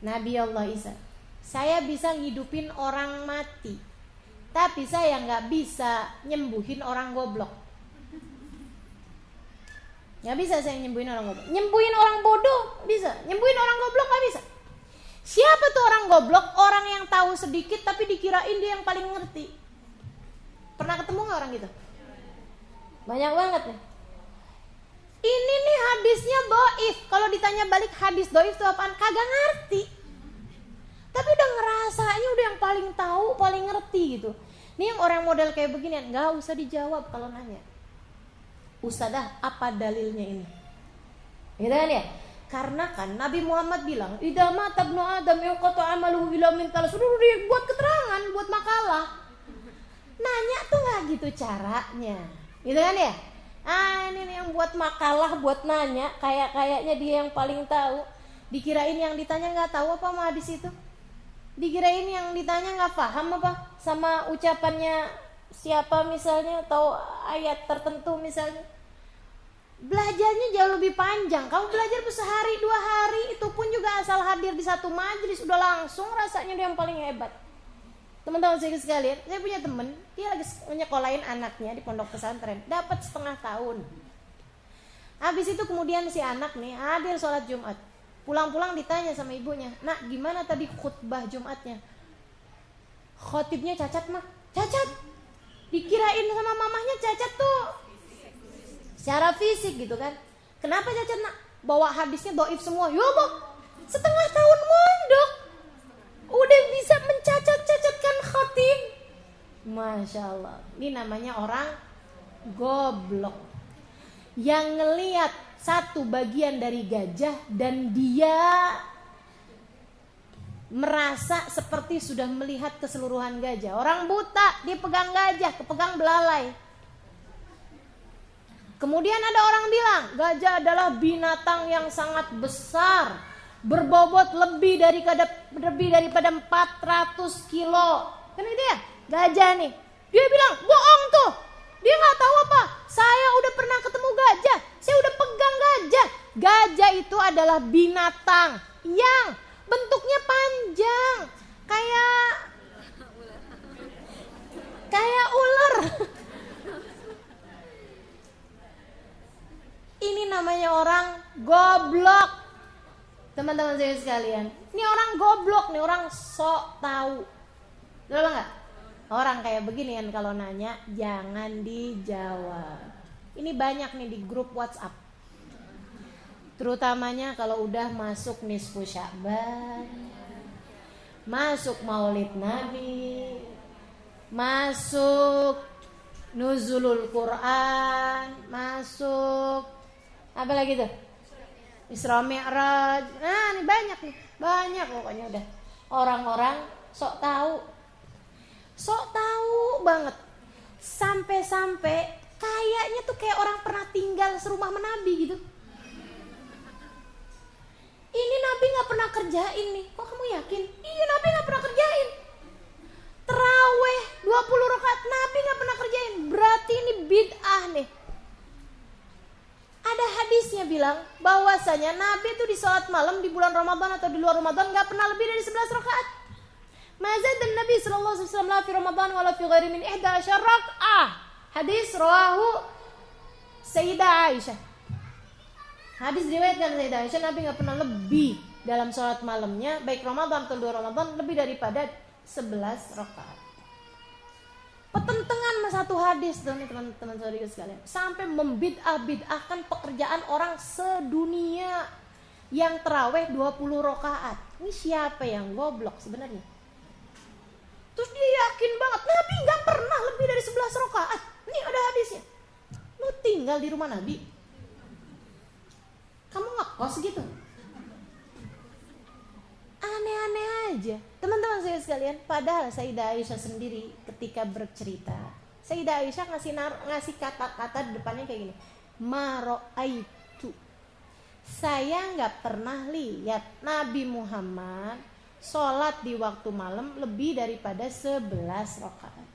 A: Nabi Allah Isa, saya bisa ngidupin orang mati, tapi saya gak bisa nyembuhin orang goblok. Gak bisa saya nyembuhin orang goblok. Nyembuhin orang bodoh bisa, nyembuhin orang goblok gak bisa. Siapa tuh orang goblok? Orang yang tahu sedikit tapi dikirain dia yang paling ngerti. Pernah ketemu gak orang gitu? Banyak banget nih. Ini nih hadisnya dhaif. Kalau ditanya balik hadis dhaif itu apaan? Kagak ngerti. Tapi udah ngerasanya udah yang paling tahu, paling ngerti gitu. Nih yang orang model kayak begini, gak usah dijawab kalau nanya. Ustazah, apa dalilnya ini? Gitu kan ya? Karena kan Nabi Muhammad bilang, idza mata ibnu Adam yaqatu amaluhu ila min talas. Udah buat keterangan, buat makalah. Nanya tuh gak gitu caranya. Gitu kan ya? Ini nih yang buat makalah, buat nanya, kayaknya dia yang paling tahu. Dikirain yang ditanya nggak tahu apa sama hadis itu. Dikirain yang ditanya nggak paham apa sama ucapannya siapa misalnya, atau ayat tertentu misalnya. Belajarnya jauh lebih panjang. Kamu belajar sehari 2 hari, itu pun juga asal hadir di satu majelis udah langsung rasanya dia yang paling hebat. Teman-teman saya sekalian, saya punya teman, dia lagi nyekolahin anaknya di pondok pesantren, dapat 1/2 tahun. Habis itu kemudian si anak nih hadir sholat Jumat. Pulang-pulang ditanya sama ibunya, "Nak, gimana tadi khutbah Jumatnya?" Khotibnya cacat mah, cacat. Dikirain sama mamahnya cacat tuh secara fisik gitu kan. Kenapa cacat, Nak? Bawa hadisnya dhaif semua. Ya Allah, 1/2 tahun mondok udah bisa mencacat-cacatkan khatib. Masya Allah. Ini namanya orang goblok yang ngelihat satu bagian dari gajah dan dia merasa seperti sudah melihat keseluruhan gajah. Orang buta, dia pegang gajah, kepegang belalai. Kemudian ada orang bilang, gajah adalah binatang yang sangat besar, berbobot lebih daripada 400 kilo. Kan itu ya, gajah nih. Dia bilang, bohong tuh. Dia gak tahu apa. Saya udah pernah ketemu gajah. Saya udah pegang gajah. Gajah itu adalah binatang yang bentuknya panjang. Kayak ular. Ini namanya orang goblok. Teman-teman saya sekalian, ini orang goblok, nih orang sok tahu. Tahu nggak? Orang kayak begini kan kalau nanya jangan dijawab. Ini banyak nih di grup WhatsApp. Terutamanya kalau udah masuk nisfu Sya'ban, masuk Maulid Nabi, masuk Nuzulul Quran, masuk apa lagi tuh? Isra Mi'raj. Nah, ini banyak nih. Banyak pokoknya udah. Orang-orang sok tahu. Sok tahu banget. Sampai-sampai kayaknya tuh kayak orang pernah tinggal serumah sama Nabi gitu. Ini Nabi gak pernah kerjain nih. Kok kamu yakin? Iya, Nabi gak pernah kerjain. Terawih 20 rakaat Nabi gak pernah kerjain. Berarti ini bid'ah nih. Ada hadisnya bilang bahwasanya Nabi itu di salat malam di bulan Ramadan atau di luar Ramadan gak pernah lebih dari 11 rakaat. Mazadan Nabi sallallahu alaihi wasallam la fi Ramadan wala fi ghairi min 11 rakaat. Hadis rawahu Sayyidah Aisyah. Hadis diriwayatkan Sayyidah Aisyah, Nabi nggak pernah lebih dalam sholat malamnya, baik Ramadan atau luar Ramadan, lebih daripada 11 rakaat. Pertentangan satu hadis tuh nih teman-teman saudara sekalian, sampai membid'ah-bid'ahkan pekerjaan orang sedunia yang terawih 20 rakaat. Ini siapa yang goblok sebenarnya? Terus dia yakin banget Nabi nggak pernah lebih dari 11 rakaat. Ini ada hadisnya. Lu tinggal di rumah Nabi, kamu ngekos gitu? Aneh-aneh aja teman-teman saya sekalian. Padahal Sayyidah Aisyah sendiri ketika bercerita, Sayyidah Aisyah ngasih kata-kata di depannya kayak gini, maro'aitu, saya nggak pernah lihat Nabi Muhammad sholat di waktu malam lebih daripada 11 rakaat.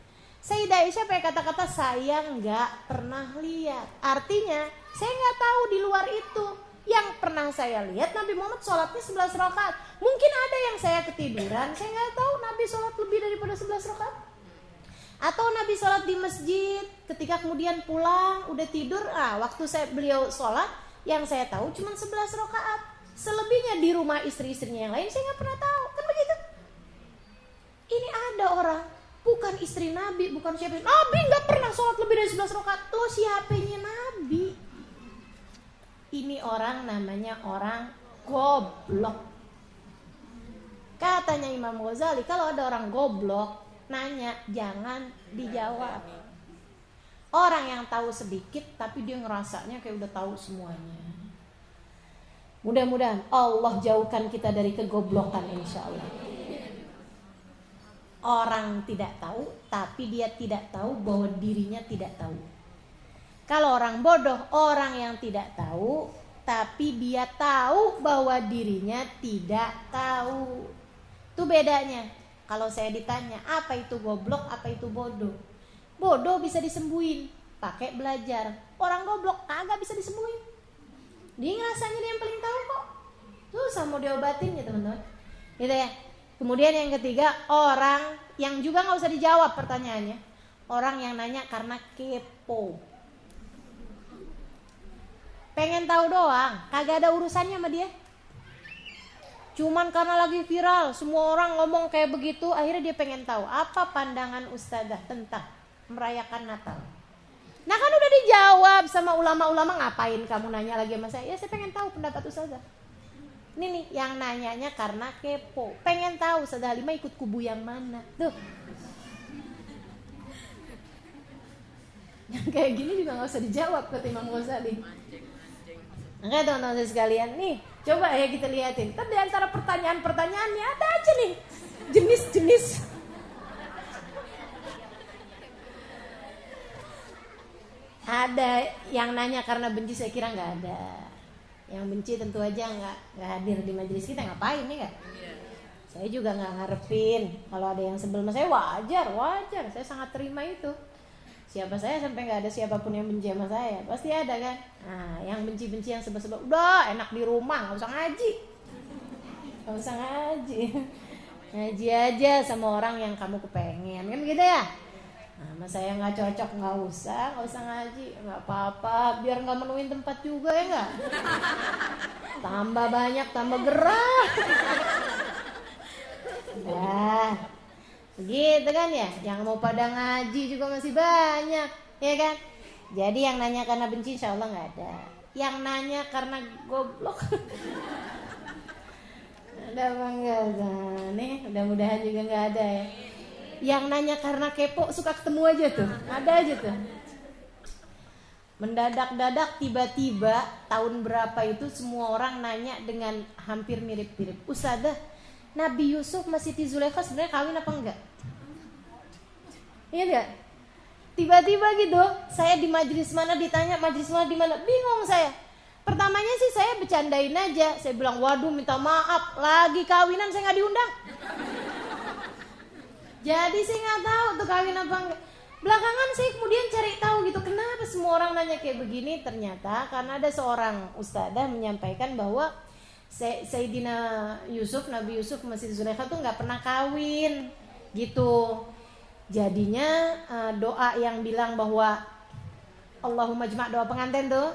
A: Sayyidah Aisyah pakai kata-kata saya nggak pernah lihat, artinya saya nggak tahu di luar itu. Yang pernah saya lihat Nabi Muhammad sholatnya 11 rakaat. Mungkin ada yang saya ketiduran, saya nggak tahu Nabi sholat lebih daripada 11 rakaat. Atau Nabi sholat di masjid, ketika kemudian pulang udah tidur, waktu beliau sholat yang saya tahu cuma 11 rakaat. Selebihnya di rumah istri-istrinya yang lain saya nggak pernah tahu, kan begitu? Ini ada orang bukan istri Nabi, bukan siapa, Nabi nggak pernah sholat lebih dari 11 rakaat. Tuh siapanya Nabi? Ini orang namanya orang goblok. Katanya Imam Ghazali, kalau ada orang goblok nanya jangan dijawab. Orang yang tahu sedikit tapi dia ngerasanya kayak udah tahu semuanya. Mudah-mudahan Allah jauhkan kita dari kegoblokan, insya Allah. Orang tidak tahu tapi dia tidak tahu bahwa dirinya tidak tahu. Kalau orang bodoh, orang yang tidak tahu tapi dia tahu bahwa dirinya tidak tahu. Itu bedanya. Kalau saya ditanya apa itu goblok, apa itu bodoh, bodoh bisa disembuhin pakai belajar. Orang goblok kagak bisa disembuhin. Dia ngerasanya dia yang paling tahu kok. Susah mau diobatin ya teman-teman. Gitu ya. Kemudian yang ketiga, orang yang juga nggak usah dijawab pertanyaannya. Orang yang nanya karena kepo. Pengen tahu doang, kagak ada urusannya sama dia. Cuman karena lagi viral, semua orang ngomong kayak begitu, akhirnya dia pengen tahu apa pandangan ustazah tentang merayakan Natal. Nah kan udah dijawab sama ulama-ulama, ngapain kamu nanya lagi sama saya? Ya saya pengen tahu pendapat ustazah. Ini nih yang nanyanya karena kepo, pengen tahu Ustazah Halimah ikut kubu yang mana. Tuh. Yang kayak gini juga gak usah dijawab kata Imam Ghazali. Oke teman-teman sekalian, nih coba ya kita lihatin. Ntar di antara pertanyaan-pertanyaannya ada aja nih jenis-jenis. Ada yang nanya karena benci, saya kira nggak ada. Yang benci tentu aja nggak hadir di majelis kita, ngapain ya nggak? Saya juga nggak ngarepin kalau ada yang sebel sama saya, wajar. Saya sangat terima itu. Siapa saya sampai nggak ada siapapun yang benci sama saya, pasti ada kan. Nah, yang benci-benci yang sebel-sebel, udah enak di rumah, nggak usah ngaji, ngaji aja sama orang yang kamu kepengen, kan gitu ya. Nah, sama saya nggak cocok, nggak usah ngaji, nggak apa-apa, biar nggak menuin tempat juga ya nggak. Tambah banyak, tambah gerak. Nah. Gitu kan ya, yang mau pada ngaji juga masih banyak, ya kan? Jadi yang nanya karena benci insya Allah nggak ada. Yang nanya karena goblok ada apa enggak? Nih mudah-mudahan juga nggak ada ya. Yang nanya karena kepo suka ketemu aja tuh, ada aja tuh. Mendadak-dadak tiba-tiba tahun berapa itu semua orang nanya dengan hampir mirip-mirip. Ustazah, Nabi Yusuf sama Siti Zulaikha sebenarnya kawin apa enggak? Iya enggak? Tiba-tiba gitu, saya di majelis mana ditanya, majelis mana di mana, bingung saya. Pertamanya sih saya bercandain aja, saya bilang waduh minta maaf, lagi kawinan saya nggak diundang. Jadi saya nggak tahu tuh kawin apa enggak. Belakangan saya kemudian cari tahu gitu, kenapa semua orang nanya kayak begini. Ternyata karena ada seorang ustadzah menyampaikan bahwa Sayyidina Yusuf, Nabi Yusuf masih Zulaikha tuh nggak pernah kawin gitu. Jadinya doa yang bilang bahwa Allahumma jma', doa pengantin tuh,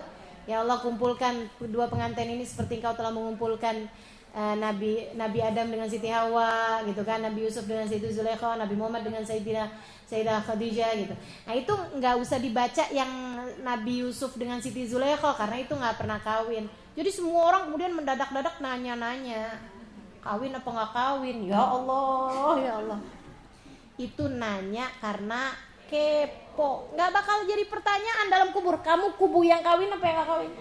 A: Ya Allah, kumpulkan kedua pengantin ini seperti Engkau telah mengumpulkan Nabi Adam dengan Siti Hawa gitu kan, Nabi Yusuf dengan Siti Zulaikha, Nabi Muhammad dengan Sayyidah Khadijah gitu. Nah itu nggak usah dibaca yang Nabi Yusuf dengan Siti Zulaikha karena itu nggak pernah kawin. Jadi semua orang kemudian mendadak-dadak nanya-nanya kawin apa nggak kawin. Ya Allah, ya Allah. Itu nanya karena kepo. Nggak bakal jadi pertanyaan dalam kubur. Kamu kubu yang kawin apa yang nggak kawin?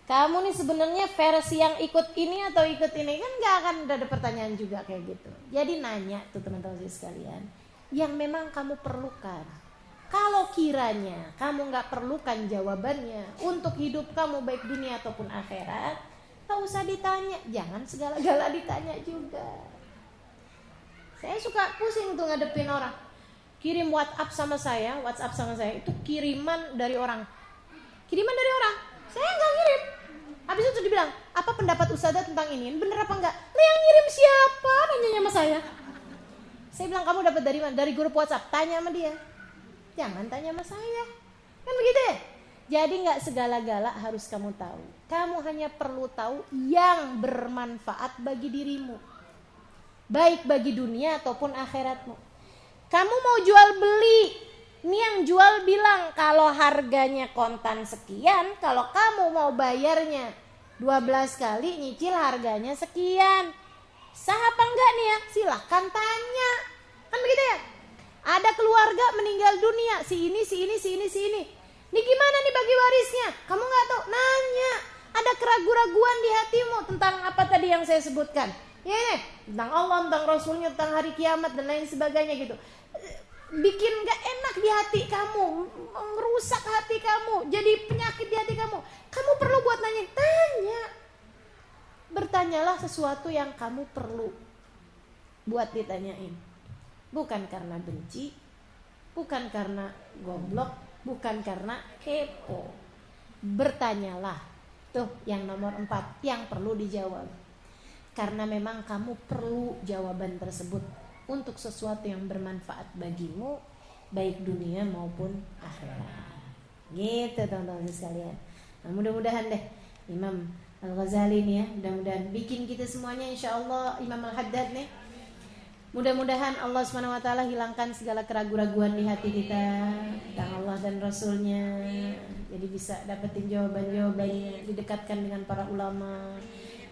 A: Kamu nih sebenarnya versi yang ikut ini atau ikut ini, kan nggak akan ada pertanyaan juga kayak gitu. Jadi nanya tuh teman-teman sekalian yang memang kamu perlukan. Kalau kiranya kamu nggak perlukan jawabannya untuk hidup kamu baik dunia ataupun akhirat, nggak usah ditanya. Jangan segala-gala ditanya juga. Saya suka pusing tuh ngadepin orang kirim WhatsApp sama saya itu kiriman dari orang. Saya nggak ngirim. Habis itu dibilang, apa pendapat Ustazah tentang ini? Bener apa enggak? Lah yang ngirim siapa? Nanyanya sama saya. Saya bilang, kamu dapat dari mana? Dari grup WhatsApp. Tanya sama dia. Jangan tanya sama saya. Kan begitu ya? Jadi nggak segala-gala harus kamu tahu. Kamu hanya perlu tahu yang bermanfaat bagi dirimu. Baik bagi dunia ataupun akhiratmu. Kamu mau jual beli. Ini yang jual bilang kalau harganya kontan sekian, kalau kamu mau bayarnya 12 kali nyicil harganya sekian. Sah apa enggak nih ya? Silahkan tanya. Kan begitu ya? Ada keluarga meninggal dunia, si ini. Ini gimana nih bagi warisnya? Kamu enggak tahu? Nanya. Ada keraguan-raguan di hatimu tentang apa tadi yang saya sebutkan. Ya, tentang Allah, tentang Rasulnya, tentang hari kiamat dan lain sebagainya gitu. Bikin gak enak di hati kamu, merusak hati kamu, jadi penyakit di hati kamu. Kamu perlu buat tanya. Bertanyalah sesuatu yang kamu perlu buat ditanyain. Bukan karena benci, bukan karena goblok, bukan karena kepo. Bertanyalah. Tuh yang nomor 4 yang perlu dijawab. Karena memang kamu perlu jawaban tersebut untuk sesuatu yang bermanfaat bagimu baik dunia maupun akhirat. Gitu teman-teman sekalian. Nah, mudah-mudahan deh Imam Al-Ghazali nih ya, mudah-mudahan bikin kita semuanya insyaallah Imam Al-Haddad nih. Mudah-mudahan Allah SWT hilangkan segala keraguan-raguan di hati kita tentang Allah dan Rasulnya. Jadi bisa dapetin jawaban-jawabannya, didekatkan dengan para ulama.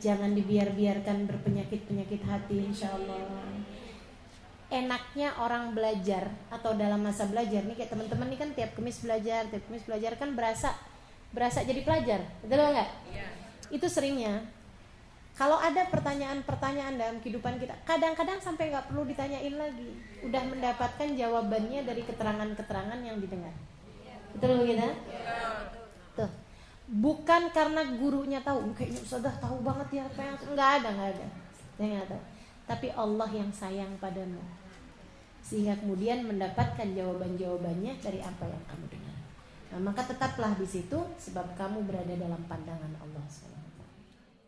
A: Jangan dibiarkan berpenyakit-penyakit hati insyaallah. Enaknya orang belajar atau dalam masa belajar nih kayak teman-teman nih kan tiap Kamis belajar kan berasa jadi pelajar, betul enggak? Iya. Itu seringnya kalau ada pertanyaan-pertanyaan dalam kehidupan kita, kadang-kadang sampai nggak perlu ditanyain lagi, udah mendapatkan jawabannya dari keterangan-keterangan yang didengar. Betul begitu? Iya. Tuh, bukan karena gurunya tahu, kayaknya sudah tahu banget ya apa yang nggak ada. Saya nggak tahu. Tapi Allah yang sayang padamu. Sehingga kemudian mendapatkan jawaban-jawabannya dari apa yang kamu dengar. Nah, maka tetaplah di situ sebab kamu berada dalam pandangan Allah SWT.